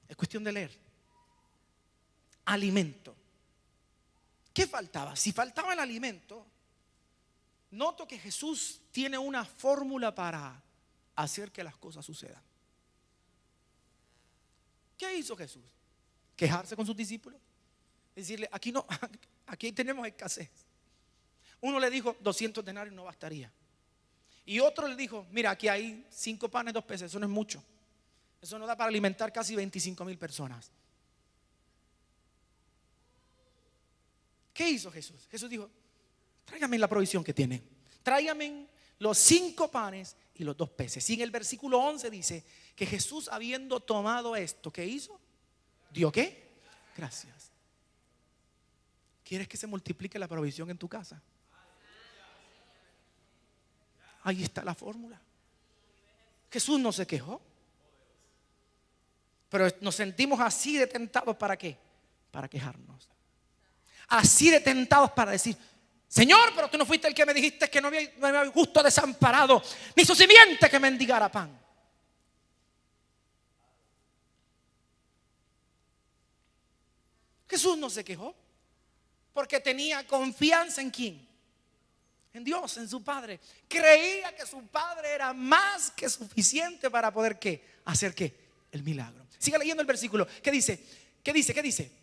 Es cuestión de leer. Alimento. ¿Qué faltaba? Si faltaba el alimento, noto que Jesús tiene una fórmula para hacer que las cosas sucedan. ¿Qué hizo Jesús? Quejarse con sus discípulos, decirle: aquí no, aquí tenemos escasez. Uno le dijo 200 denarios no bastaría, y otro le dijo: mira, aquí hay 5 panes, 2 peces, eso no es mucho, eso no da para alimentar casi 25,000 personas. ¿qué hizo Jesús? Jesús dijo, tráigame la provisión que tienen. Tráigame los 5 panes y los 2 peces. Y en el versículo 11 dice que Jesús, habiendo tomado esto, ¿qué hizo? ¿Dio qué? Gracias. ¿Quieres que se multiplique la provisión en tu casa? Ahí está la fórmula. Jesús no se quejó, pero nos sentimos así de tentados. ¿Para qué? Para quejarnos. Así de tentados para decir, Señor, pero tú no fuiste el que me dijiste que no había justo desamparado, ni su simiente que mendigara pan. Jesús no se quejó porque tenía confianza en ¿quién? En Dios, en su Padre. Creía que su Padre era más que suficiente para poder ¿qué? Hacer ¿qué? El milagro. Siga leyendo el versículo. ¿Qué dice? ¿Qué dice? ¿Qué dice?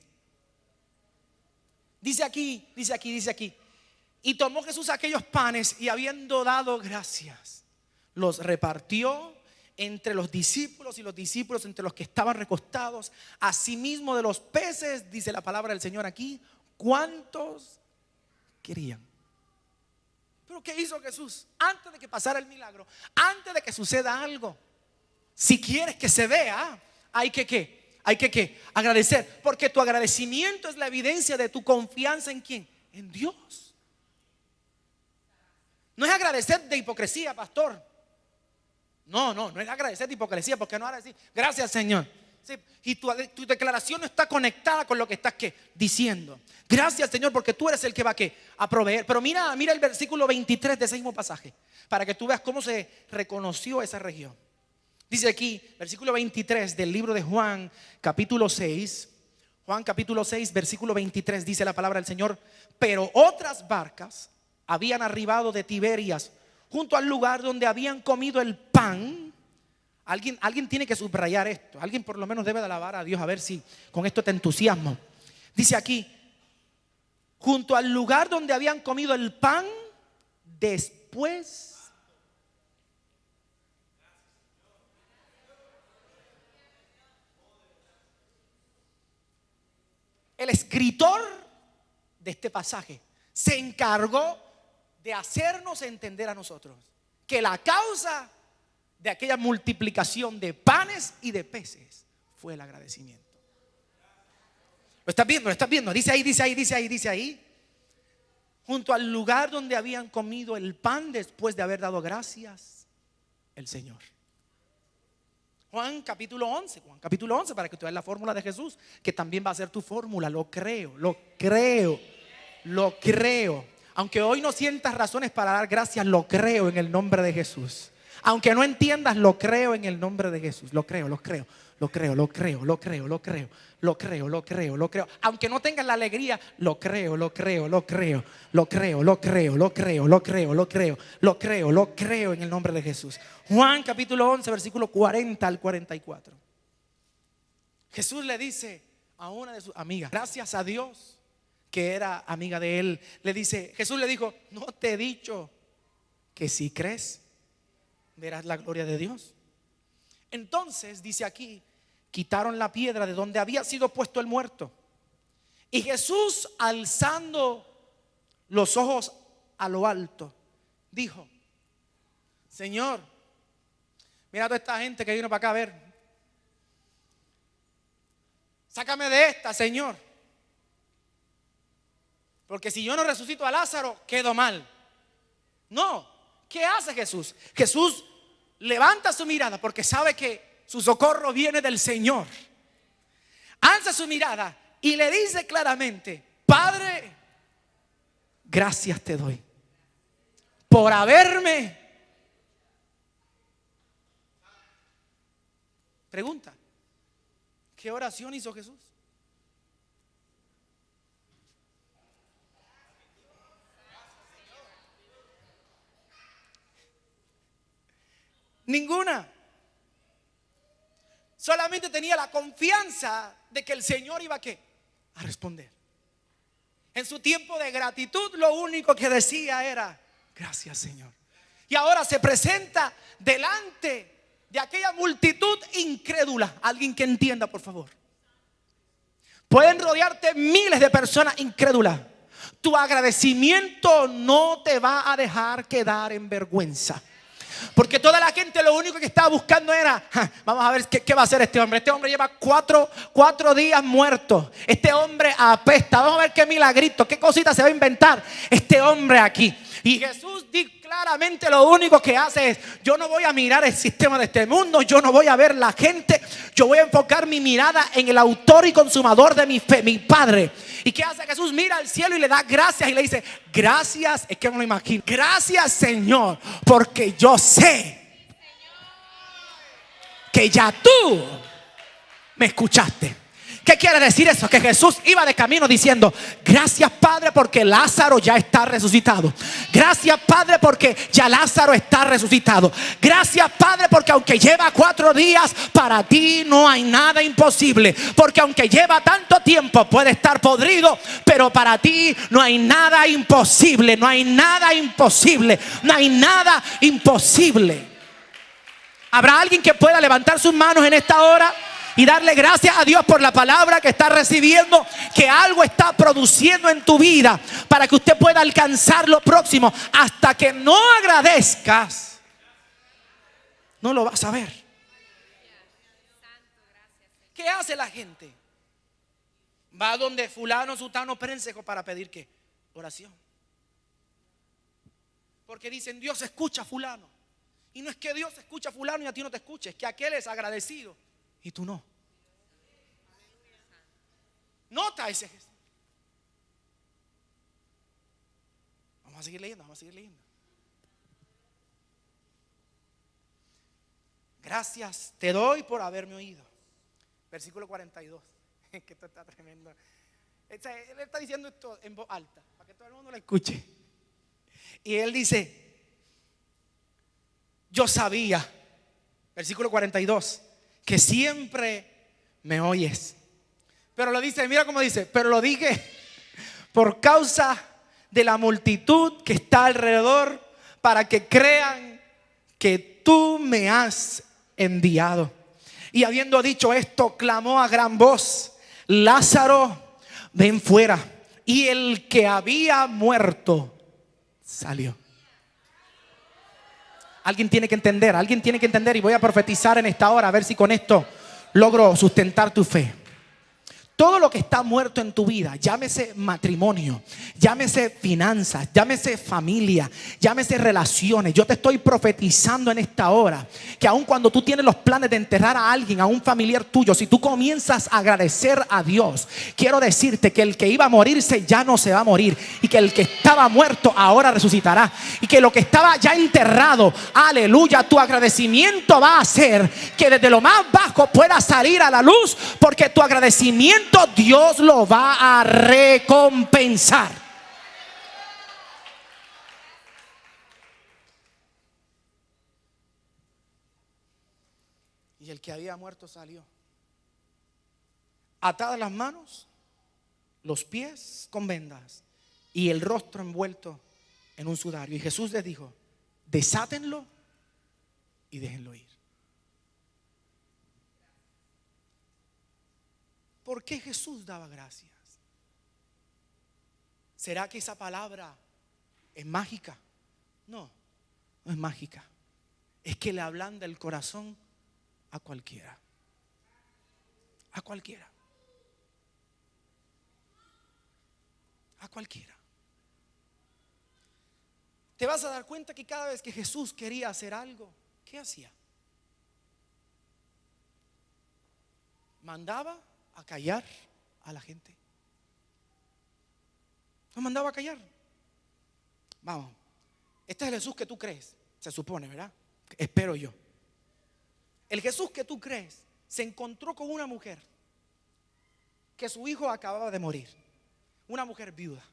Dice aquí. Y tomó Jesús aquellos panes y habiendo dado gracias, los repartió entre los discípulos y los discípulos entre los que estaban recostados. Asimismo de los peces, dice la palabra del Señor aquí, ¿cuántos querían? Pero ¿qué hizo Jesús? Antes de que pasara el milagro, antes de que suceda algo, si quieres que se vea, hay que ¿qué? Hay que ¿qué? Agradecer, porque tu agradecimiento es la evidencia de tu confianza en ¿quién? En Dios. No es agradecer de hipocresía, pastor. No es agradecer de hipocresía, porque no vas a decir gracias, Señor. Sí, y tu declaración no está conectada con lo que estás ¿qué? Diciendo. Gracias, Señor, porque tú eres el que va ¿qué? A proveer. Pero mira el versículo 23 de ese mismo pasaje, para que tú veas cómo se reconoció esa región. Dice aquí, versículo 23 del libro de Juan, capítulo 6. Juan capítulo 6, versículo 23, dice la palabra del Señor. Pero otras barcas habían arribado de Tiberias junto al lugar donde habían comido el pan. Alguien tiene que subrayar esto. Alguien por lo menos debe de alabar a Dios, a ver si con esto te entusiasmo. Dice aquí, junto al lugar donde habían comido el pan, después el escritor de este pasaje se encargó de hacernos entender a nosotros que la causa de aquella multiplicación de panes y de peces fue el agradecimiento. ¿Lo estás viendo? ¿Lo estás viendo? Dice ahí. Junto al lugar donde habían comido el pan después de haber dado gracias el Señor. Juan capítulo 11, para que tú veas la fórmula de Jesús, que también va a ser tu fórmula. Lo creo. Aunque hoy no sientas razones para dar gracias, lo creo en el nombre de Jesús. Aunque no entiendas, lo creo en el nombre de Jesús. Lo creo. Aunque no tengas la alegría, lo creo en el nombre de Jesús. Juan capítulo 11, versículo 40 al 44. Jesús le dice a una de sus amigas, gracias a Dios que era amiga de él, Jesús le dijo, ¿no te he dicho que si crees verás la gloria de Dios? Entonces dice aquí, quitaron la piedra de donde había sido puesto el muerto. Y Jesús, alzando los ojos a lo alto, dijo, Señor, mira a toda esta gente que vino para acá a ver. Sácame de esta, Señor. Porque si yo no resucito a Lázaro, quedo mal. No, ¿qué hace Jesús? Jesús levanta su mirada porque sabe que su socorro viene del Señor. Alza su mirada y le dice claramente, Padre, gracias te doy por haberme. Pregunta, ¿qué oración hizo Jesús? Ninguna. Solamente tenía la confianza de que el Señor iba a responder. En su tiempo de gratitud, lo único que decía era gracias, Señor. Y ahora se presenta delante de aquella multitud incrédula. Alguien que entienda, por favor. Pueden rodearte miles de personas incrédulas. Tu agradecimiento no te va a dejar quedar en vergüenza. Porque toda la gente lo único que estaba buscando era, vamos a ver qué va a hacer este hombre. Este hombre lleva cuatro días muerto. Este hombre apesta. Vamos a ver qué milagrito, qué cosita se va a inventar este hombre aquí. Y Jesús claramente lo único que hace es: yo no voy a mirar el sistema de este mundo, yo no voy a ver la gente, yo voy a enfocar mi mirada en el autor y consumador de mi fe, mi Padre. ¿Y qué hace Jesús? Mira al cielo y le da gracias y le dice: gracias, es que no lo imagino, gracias Señor, porque yo sé que ya tú me escuchaste. ¿Qué quiere decir eso? Que Jesús iba de camino diciendo: gracias Padre porque Lázaro ya está resucitado. Gracias Padre porque ya Lázaro está resucitado. Gracias Padre porque aunque lleva 4 días, para ti no hay nada imposible. Porque aunque lleva tanto tiempo, puede estar podrido, pero para ti no hay nada imposible. No hay nada imposible. No hay nada imposible. ¿Habrá alguien que pueda levantar sus manos en esta hora y darle gracias a Dios por la palabra que está recibiendo, que algo está produciendo en tu vida para que usted pueda alcanzar lo próximo? Hasta que no agradezcas, no lo vas a ver. ¿Qué hace la gente? Va donde fulano, sutano, perencejo para pedir ¿qué? Oración. Porque dicen: Dios escucha a fulano. Y no es que Dios escucha a fulano y a ti no te escuche, es que aquel es agradecido y tú no. Nota ese gesto. Vamos a seguir leyendo, Gracias te doy por haberme oído. Versículo 42. Que esto está tremendo. Él está diciendo esto en voz alta para que todo el mundo lo escuche. Y él dice: yo sabía, versículo 42, que siempre me oyes. Pero lo dice, mira cómo dice: pero lo dije por causa de la multitud que está alrededor, para que crean que tú me has enviado. Y habiendo dicho esto, clamó a gran voz: Lázaro, ven fuera. Y el que había muerto salió. Alguien tiene que entender, y voy a profetizar en esta hora a ver si con esto logro sustentar tu fe. Todo lo que está muerto en tu vida, llámese matrimonio, llámese finanzas, llámese familia, llámese relaciones, yo te estoy profetizando en esta hora que aun cuando tú tienes los planes de enterrar a alguien, a un familiar tuyo, si tú comienzas a agradecer a Dios, quiero decirte que el que iba a morirse ya no se va a morir, y que el que estaba muerto ahora resucitará, y que lo que estaba ya enterrado, aleluya, tu agradecimiento va a hacer que desde lo más bajo pueda salir a la luz, porque tu agradecimiento Dios lo va a recompensar. Y el que había muerto salió, atadas las manos, los pies con vendas y el rostro envuelto en un sudario. Y Jesús les dijo: desátenlo y déjenlo ir. ¿Por qué Jesús daba gracias? ¿Será que esa palabra es mágica? No, no es mágica. Es que le ablanda el corazón a cualquiera. A cualquiera. A cualquiera. Te vas a dar cuenta que cada vez que Jesús quería hacer algo, ¿qué hacía? Mandaba a callar a la gente. Los mandaba a callar. Vamos, este es el Jesús que tú crees, se supone, ¿verdad? Espero yo. El Jesús que tú crees se encontró con una mujer que su hijo acababa de morir, una mujer viuda.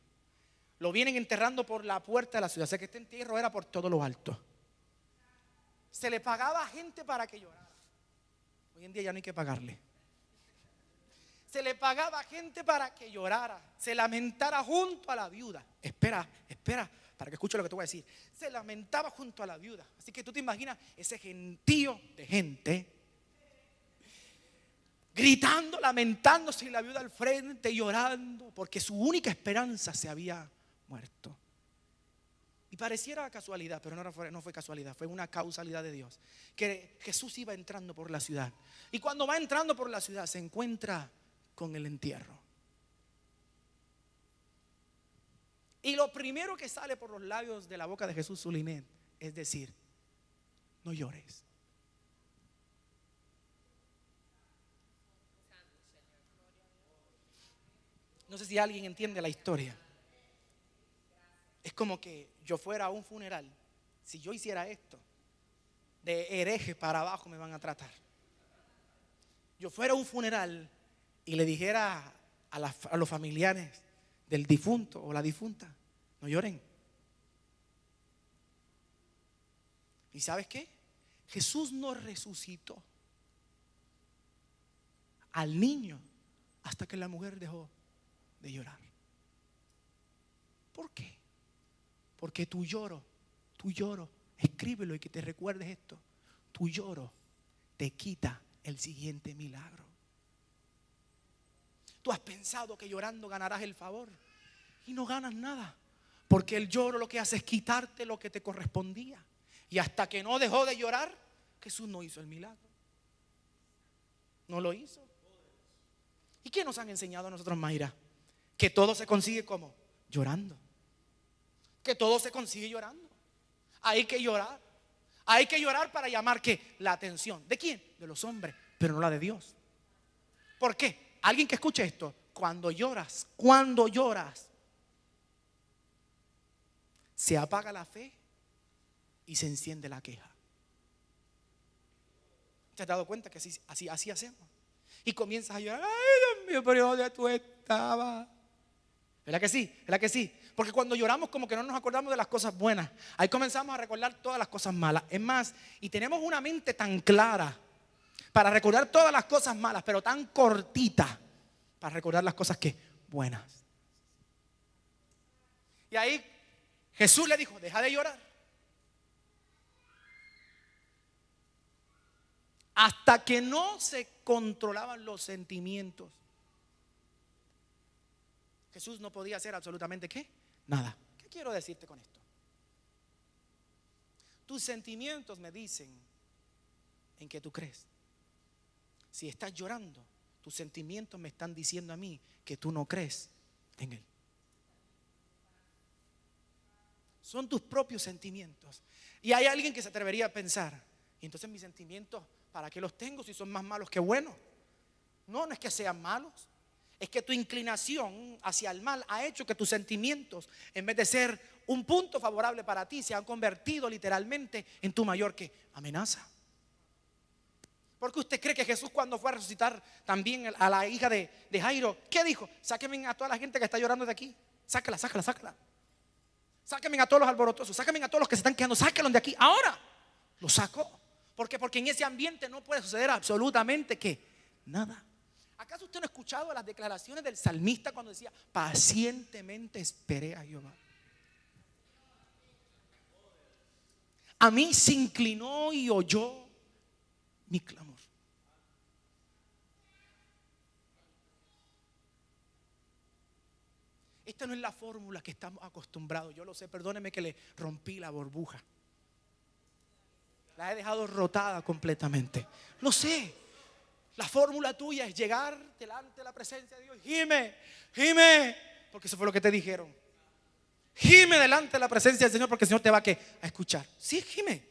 Lo vienen enterrando por la puerta de la ciudad. O sea que este entierro era por todo lo alto. Se le pagaba a gente para que llorara. Hoy en día ya no hay que pagarle. Se le pagaba a gente para que llorara, se lamentara junto a la viuda. Espera, para que escuche lo que te voy a decir. Se lamentaba junto a la viuda. Así que tú te imaginas ese gentío de gente gritando, lamentándose, y la viuda al frente llorando, porque su única esperanza se había muerto. Y pareciera casualidad, pero no fue casualidad, fue una causalidad de Dios. Que Jesús iba entrando por la ciudad. Y cuando va entrando por la ciudad se encuentra con el entierro. Y lo primero que sale por los labios de la boca de Jesús Sulinet es decir: no llores. No sé si alguien entiende la historia. Es como que yo fuera a un funeral. Si yo hiciera esto, de hereje para abajo me van a tratar. Yo fuera a un funeral y le dijera a los familiares del difunto o la difunta: no lloren. ¿Y sabes qué? Jesús no resucitó al niño hasta que la mujer dejó de llorar. ¿Por qué? Porque tu lloro, escríbelo y que te recuerdes esto: tu lloro te quita el siguiente milagro. Tú has pensado que llorando ganarás el favor y no ganas nada, porque el lloro lo que hace es quitarte lo que te correspondía. Y hasta que no dejó de llorar, Jesús no hizo el milagro. No lo hizo. ¿Y qué nos han enseñado a nosotros, Mayra? Que todo se consigue como llorando. Que todo se consigue llorando. Hay que llorar. Hay que llorar para llamar ¿qué? La atención. ¿De quién? De los hombres, pero no la de Dios. ¿Por qué? Alguien que escuche esto: cuando lloras, se apaga la fe y se enciende la queja. ¿Te has dado cuenta que así hacemos? Y comienzas a llorar: ay, Dios mío, pero ¿dónde tú estabas? ¿Verdad que sí? ¿Verdad que sí? Porque cuando lloramos como que no nos acordamos de las cosas buenas. Ahí comenzamos a recordar todas las cosas malas. Es más, y tenemos una mente tan clara para recordar todas las cosas malas, pero tan cortita para recordar las cosas que buenas. Y ahí Jesús le dijo: deja de llorar. Hasta que no se controlaban los sentimientos, Jesús no podía hacer absolutamente ¿qué? Nada. ¿Qué quiero decirte con esto? Tus sentimientos me dicen en qué tú crees. Si estás llorando, tus sentimientos me están diciendo a mí que tú no crees en Él. Son tus propios sentimientos. Y hay alguien que se atrevería a pensar: y entonces mis sentimientos, ¿para qué los tengo si son más malos que buenos? No es que sean malos. Es que tu inclinación hacia el mal ha hecho que tus sentimientos, en vez de ser un punto favorable para ti, se han convertido literalmente en tu mayor ¿qué? Amenaza. Porque usted cree que Jesús, cuando fue a resucitar también a la hija de Jairo, ¿qué dijo? Sáquenme a toda la gente que está llorando de aquí. Sácala. Sáquenme a todos los alborotosos. Sáquenme a todos los que se están quedando. Sáquenlos de aquí. Ahora lo sacó. ¿Por qué? Porque en ese ambiente no puede suceder absolutamente ¿qué? Nada. ¿Acaso usted no ha escuchado las declaraciones del salmista cuando decía: pacientemente esperé a Jehová? A mí se inclinó y oyó mi clamor. Esta no es la fórmula que estamos acostumbrados. Yo lo sé, perdóneme que le rompí la burbuja. La he dejado rotada completamente. Lo sé. La fórmula tuya es llegar delante de la presencia de Dios. Gime, porque eso fue lo que te dijeron. Gime delante de la presencia del Señor, porque el Señor te va a escuchar. Sí, gime.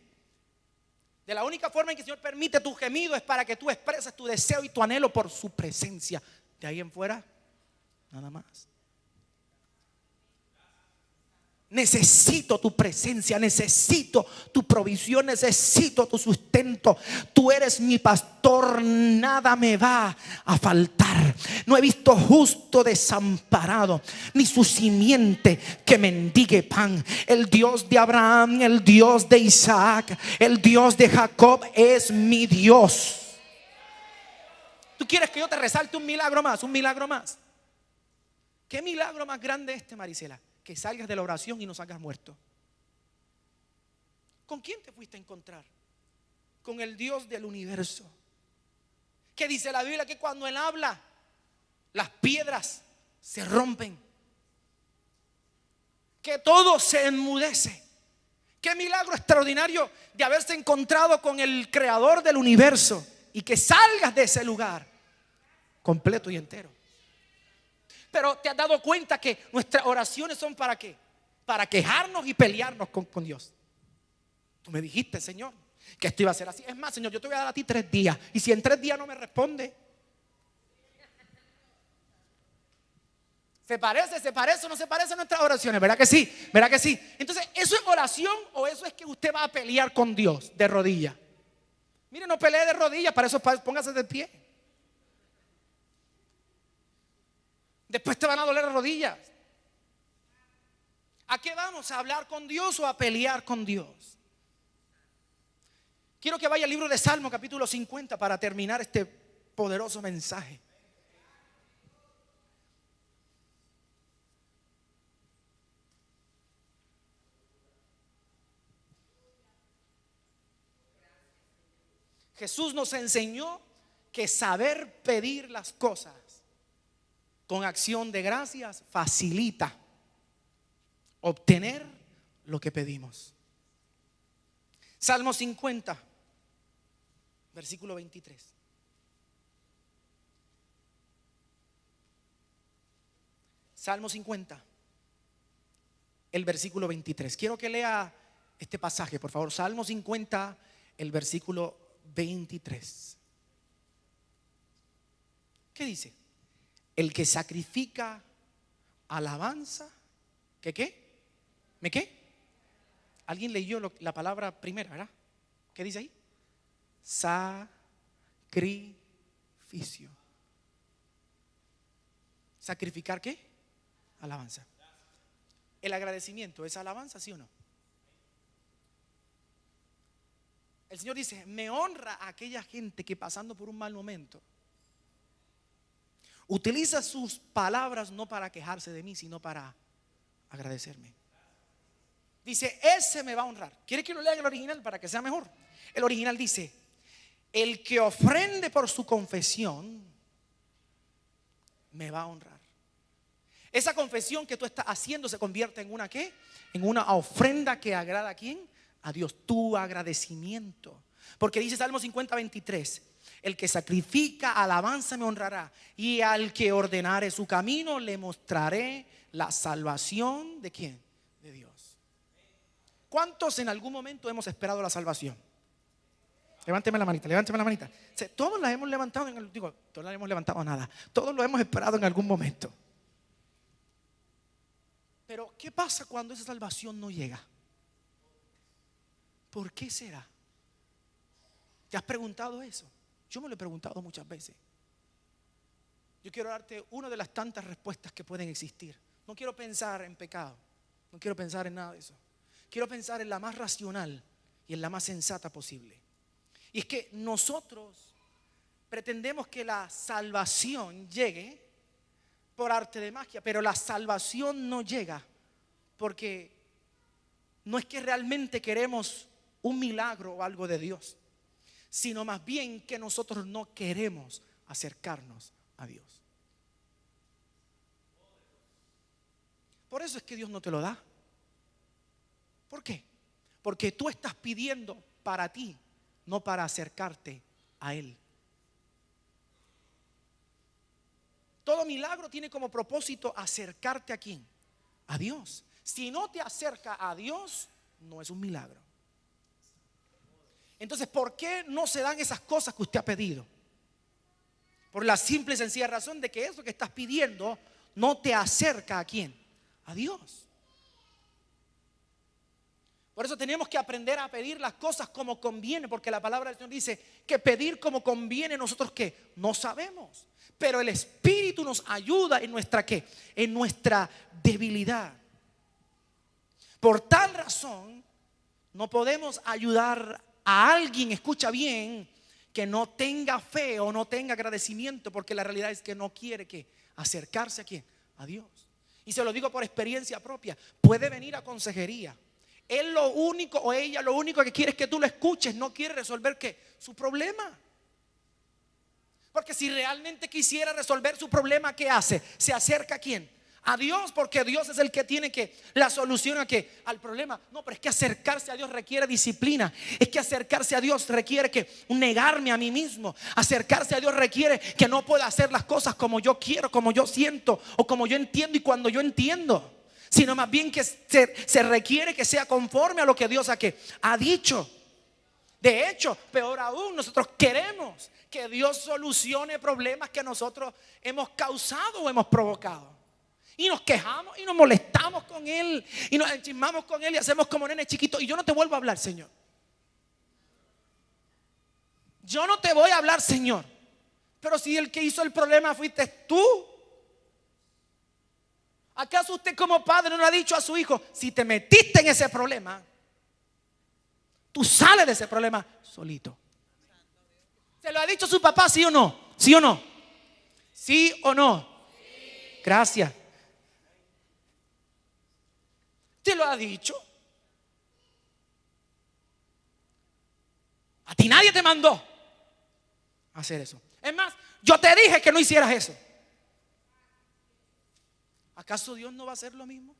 De la única forma en que el Señor permite tu gemido es para que tú expreses tu deseo y tu anhelo por su presencia. De ahí en fuera, nada más. Necesito tu presencia, necesito tu provisión, necesito tu sustento. Tú eres mi pastor, nada me va a faltar. No he visto justo desamparado, ni su simiente que mendigue pan. El Dios de Abraham, el Dios de Isaac, el Dios de Jacob es mi Dios. ¿Tú quieres que yo te resalte un milagro más? Un milagro más. ¿Qué milagro más grande este, Marisela? Que salgas de la oración y no salgas muerto. ¿Con quién te fuiste a encontrar? Con el Dios del universo. Que dice la Biblia que cuando Él habla, las piedras se rompen. que todo se enmudece. Qué milagro extraordinario de haberse encontrado con el creador del universo y que salgas de ese lugar completo y entero. Pero te has dado cuenta que nuestras oraciones son ¿para qué? Para quejarnos y pelearnos con Dios. Tú me dijiste, Señor, que esto iba a ser así. Es más, Señor, yo te voy a dar a ti 3 días. Y si en 3 días no me responde, ¿se parece o no se parece a nuestras oraciones? ¿Verdad que sí? ¿Verdad que sí? Entonces, ¿eso es oración o eso es que usted va a pelear con Dios de rodillas? Mire, no pelee de rodillas, para eso póngase de pie. Después te van a doler las rodillas. ¿A qué vamos? ¿A hablar con Dios o a pelear con Dios? Quiero que vaya al libro de Salmo capítulo 50 para terminar este poderoso mensaje. Jesús nos enseñó que saber pedir las cosas con acción de gracias facilita obtener lo que pedimos. Salmo 50, versículo 23. Salmo 50, el versículo 23. Quiero que lea este pasaje, por favor. Salmo 50, el versículo 23. ¿Qué dice? El que sacrifica alabanza, ¿qué? ¿Me qué? Alguien leyó la palabra primera, ¿verdad? ¿Qué dice ahí? Sacrificio. ¿Sacrificar qué? Alabanza. ¿El agradecimiento es alabanza, sí o no? El Señor dice, me honra a aquella gente que pasando por un mal momento utiliza sus palabras no para quejarse de mí, sino para agradecerme. Dice, ese me va a honrar. ¿Quiere que lo lea en el original para que sea mejor? El original dice, el que ofrende por su confesión me va a honrar. Esa confesión que tú estás haciendo se convierte en una ¿qué? En una ofrenda que agrada ¿a quién? A Dios, tu agradecimiento. Porque dice Salmo 50, 23, el que sacrifica alabanza me honrará, y al que ordenare su camino le mostraré la salvación ¿de quién? De Dios. ¿Cuántos en algún momento hemos esperado la salvación? Levánteme la manita, levánteme la manita. Todos la hemos levantado todos la hemos levantado nada. Todos lo hemos esperado en algún momento. Pero ¿qué pasa cuando esa salvación no llega? ¿Por qué será? ¿Te has preguntado eso? Yo me lo he preguntado muchas veces. Yo quiero darte una de las tantas respuestas que pueden existir. No quiero pensar en pecado. No quiero pensar en nada de eso. Quiero pensar en la más racional y en la más sensata posible. Y es que nosotros pretendemos que la salvación llegue por arte de magia, pero la salvación no llega porque no es que realmente queremos un milagro o algo de Dios, sino más bien que nosotros no queremos acercarnos a Dios. Por eso es que Dios no te lo da. ¿Por qué? Porque tú estás pidiendo para ti, no para acercarte a Él. Todo milagro tiene como propósito acercarte a quién? A Dios. Si no te acerca a Dios, no es un milagro. Entonces, ¿por qué no se dan esas cosas que usted ha pedido? Por la simple y sencilla razón de que eso que estás pidiendo no te acerca a quién? A Dios. Por eso tenemos que aprender a pedir las cosas como conviene, porque la palabra del Señor dice que pedir como conviene nosotros ¿qué? No sabemos. Pero el Espíritu nos ayuda en nuestra ¿qué? En nuestra debilidad. Por tal razón no podemos ayudar a alguien, escucha bien, que no tenga fe o no tenga agradecimiento, porque la realidad es que no quiere ¿qué? Acercarse a quién? A Dios. Y se lo digo por experiencia propia. Puede venir a consejería. Él lo único o ella lo único que quiere es que tú lo escuches. No quiere resolver ¿qué? Su problema. Porque si realmente quisiera resolver su problema, ¿qué hace? Se acerca ¿a quién? a Dios, porque Dios es el que tiene que la solución al problema. No, pero es que acercarse a Dios requiere disciplina. Es que acercarse a Dios requiere que negarme a mí mismo. Acercarse a Dios requiere que no pueda hacer las cosas como yo quiero, como yo siento o como yo entiendo y cuando yo entiendo, sino más bien que se requiere que sea conforme a lo que Dios ha dicho. De hecho, peor aún, nosotros queremos que Dios solucione problemas que nosotros hemos causado o hemos provocado. Y nos quejamos y nos molestamos con Él y nos enchismamos con Él y hacemos como nene chiquito. Y yo no te vuelvo a hablar, Señor. Yo no te voy a hablar, Señor. Pero si el que hizo el problema fuiste tú. ¿Acaso usted como padre no le ha dicho a su hijo: si te metiste en ese problema, tú sales de ese problema solito? ¿Se lo ha dicho su papá, sí o no? ¿Sí o no? ¿Sí o no? Gracias. ¿Te lo ha dicho? A ti nadie te mandó a hacer eso. Es más, yo te dije que no hicieras eso. ¿Acaso Dios no va a hacer lo mismo?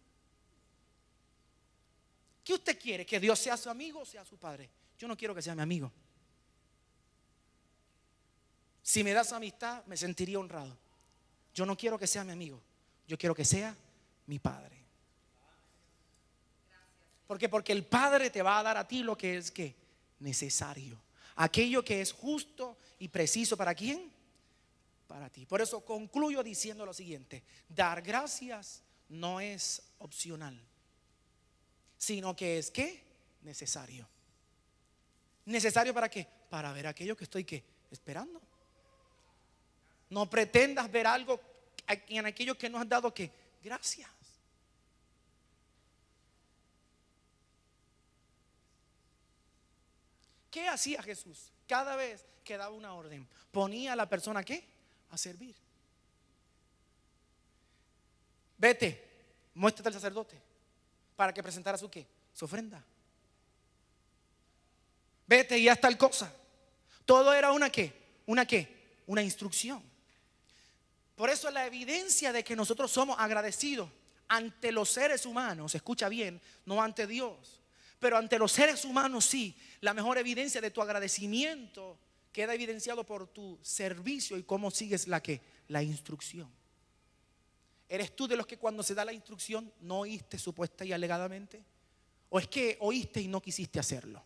¿Qué usted quiere? ¿Que Dios sea su amigo o sea su padre? Yo no quiero que sea mi amigo. Si me das amistad, me sentiría honrado. Yo no quiero que sea mi amigo. Yo quiero que sea mi padre. ¿Por qué? Porque el Padre te va a dar a ti lo que es necesario. Aquello que es justo y preciso. ¿Para quién? Para ti. Por eso concluyo diciendo lo siguiente: dar gracias no es opcional, sino que es necesario. ¿Necesario para qué? Para ver aquello que estoy esperando. No pretendas ver algo en aquello que nos has dado gracias. ¿Qué hacía Jesús? Cada vez que daba una orden, ponía a la persona a servir. Vete, muéstrate al sacerdote para que presentara su ofrenda. Vete y haz tal cosa. Todo era una instrucción. Por eso la evidencia de que nosotros somos agradecidos ante los seres humanos, escucha bien, no ante Dios, pero ante los seres humanos sí. La mejor evidencia de tu agradecimiento queda evidenciado por tu servicio y cómo sigues la instrucción. ¿Eres tú de los que cuando se da la instrucción no oíste supuesta y alegadamente? ¿O es que oíste y no quisiste hacerlo?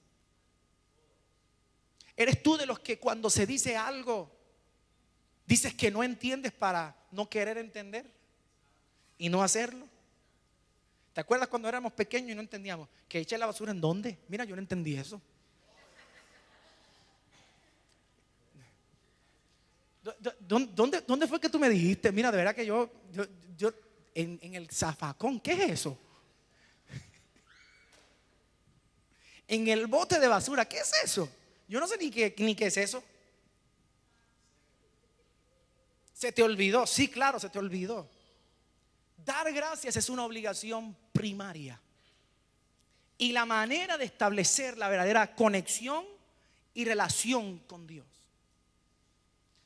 ¿Eres tú de los que cuando se dice algo dices que no entiendes para no querer entender y no hacerlo? ¿Te acuerdas cuando éramos pequeños y no entendíamos? ¿Que eché la basura en dónde? Mira, yo no entendí eso. ¿Dónde fue que tú me dijiste? Mira, de verdad que yo en el zafacón, ¿qué es eso? En el bote de basura, ¿qué es eso? Yo no sé ni qué es eso. ¿Se te olvidó? Sí, claro, se te olvidó. Dar gracias es una obligación primaria. Y la manera de establecer la verdadera conexión y relación con Dios.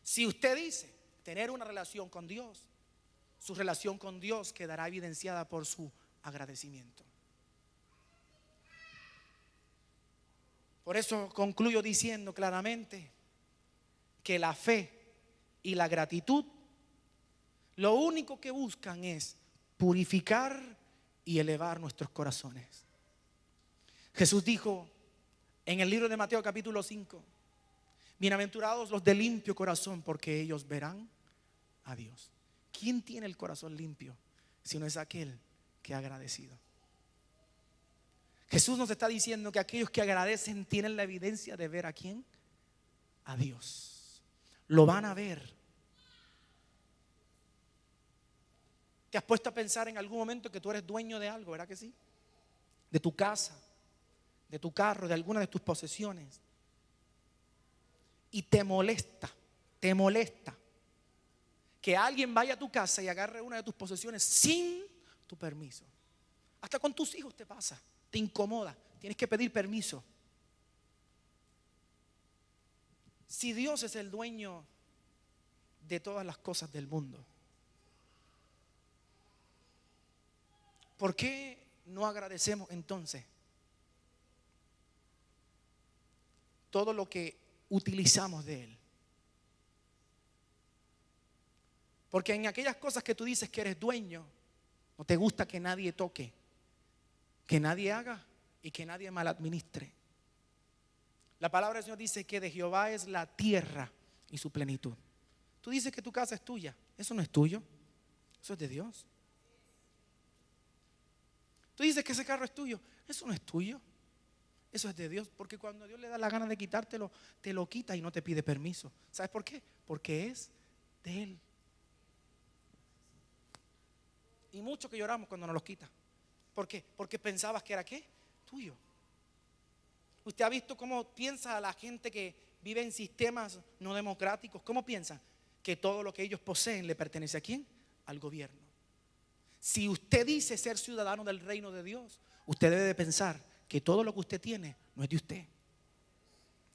Si usted dice tener una relación con Dios, su relación con Dios quedará evidenciada por su agradecimiento. Por eso concluyo diciendo claramente que la fe y la gratitud lo único que buscan es purificar y elevar nuestros corazones. Jesús dijo en el libro de Mateo capítulo 5: bienaventurados los de limpio corazón, porque ellos verán a Dios. ¿Quién tiene el corazón limpio si no es aquel que ha agradecido? Jesús nos está diciendo que aquellos que agradecen tienen la evidencia de ver ¿a quién? A Dios. Lo van a ver. ¿Te has puesto a pensar en algún momento que tú eres dueño de algo? ¿Verdad que sí? De tu casa, de tu carro, de alguna de tus posesiones. Y te molesta que alguien vaya a tu casa y agarre una de tus posesiones sin tu permiso. Hasta con tus hijos te pasa, te incomoda, tienes que pedir permiso. Si Dios es el dueño de todas las cosas del mundo, ¿Por qué no agradecemos entonces todo lo que utilizamos de Él? Porque en aquellas cosas que tú dices que eres dueño, no te gusta que nadie toque, que nadie haga y que nadie mal administre. La palabra del Señor dice que de Jehová es la tierra y su plenitud. Tú dices que tu casa es tuya. Eso no es tuyo, eso es de Dios. Tú dices que ese carro es tuyo. Eso no es tuyo, eso es de Dios. Porque cuando Dios le da la gana de quitártelo, te lo quita y no te pide permiso. ¿Sabes por qué? Porque es de Él. Y mucho que lloramos cuando nos los quita. ¿Por qué? Porque pensabas que era ¿qué? Tuyo. Usted ha visto cómo piensa la gente que vive en sistemas no democráticos. ¿Cómo piensan? Que todo lo que ellos poseen le pertenece ¿a quién? Al gobierno. Si usted dice ser ciudadano del reino de Dios, usted debe de pensar que todo lo que usted tiene no es de usted.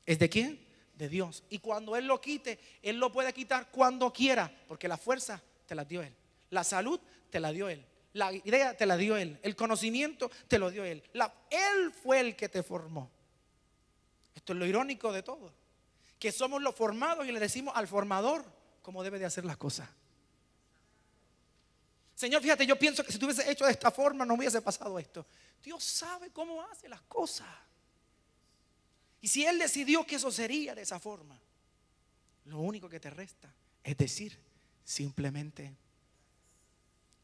¿Es de quién? De Dios. Y cuando Él lo quite, Él lo puede quitar cuando quiera, porque la fuerza te la dio Él, la salud te la dio Él, la idea te la dio Él, el conocimiento te lo dio Él. Él fue el que te formó. Esto es lo irónico de todo, que somos los formados y le decimos al formador cómo debe de hacer las cosas. Señor, fíjate, yo pienso que si tú hubiese hecho de esta forma no hubiese pasado esto. Dios sabe cómo hace las cosas. Y si Él decidió que eso sería de esa forma, lo único que te resta es decir simplemente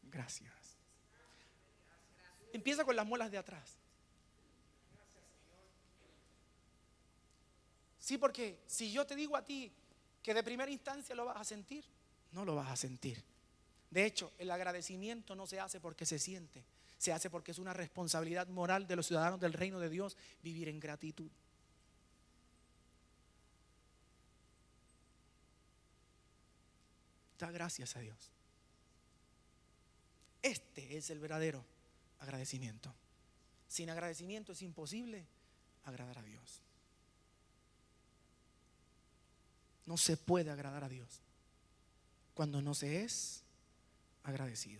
gracias. Empieza con las muelas de atrás. Sí, porque si yo te digo a ti que de primera instancia lo vas a sentir, no lo vas a sentir. De hecho, el agradecimiento no se hace porque se siente, se hace porque es una responsabilidad moral de los ciudadanos del reino de Dios vivir en gratitud. Da gracias a Dios. Este es el verdadero agradecimiento. Sin agradecimiento es imposible agradar a Dios. No se puede agradar a Dios cuando no se es agradecido.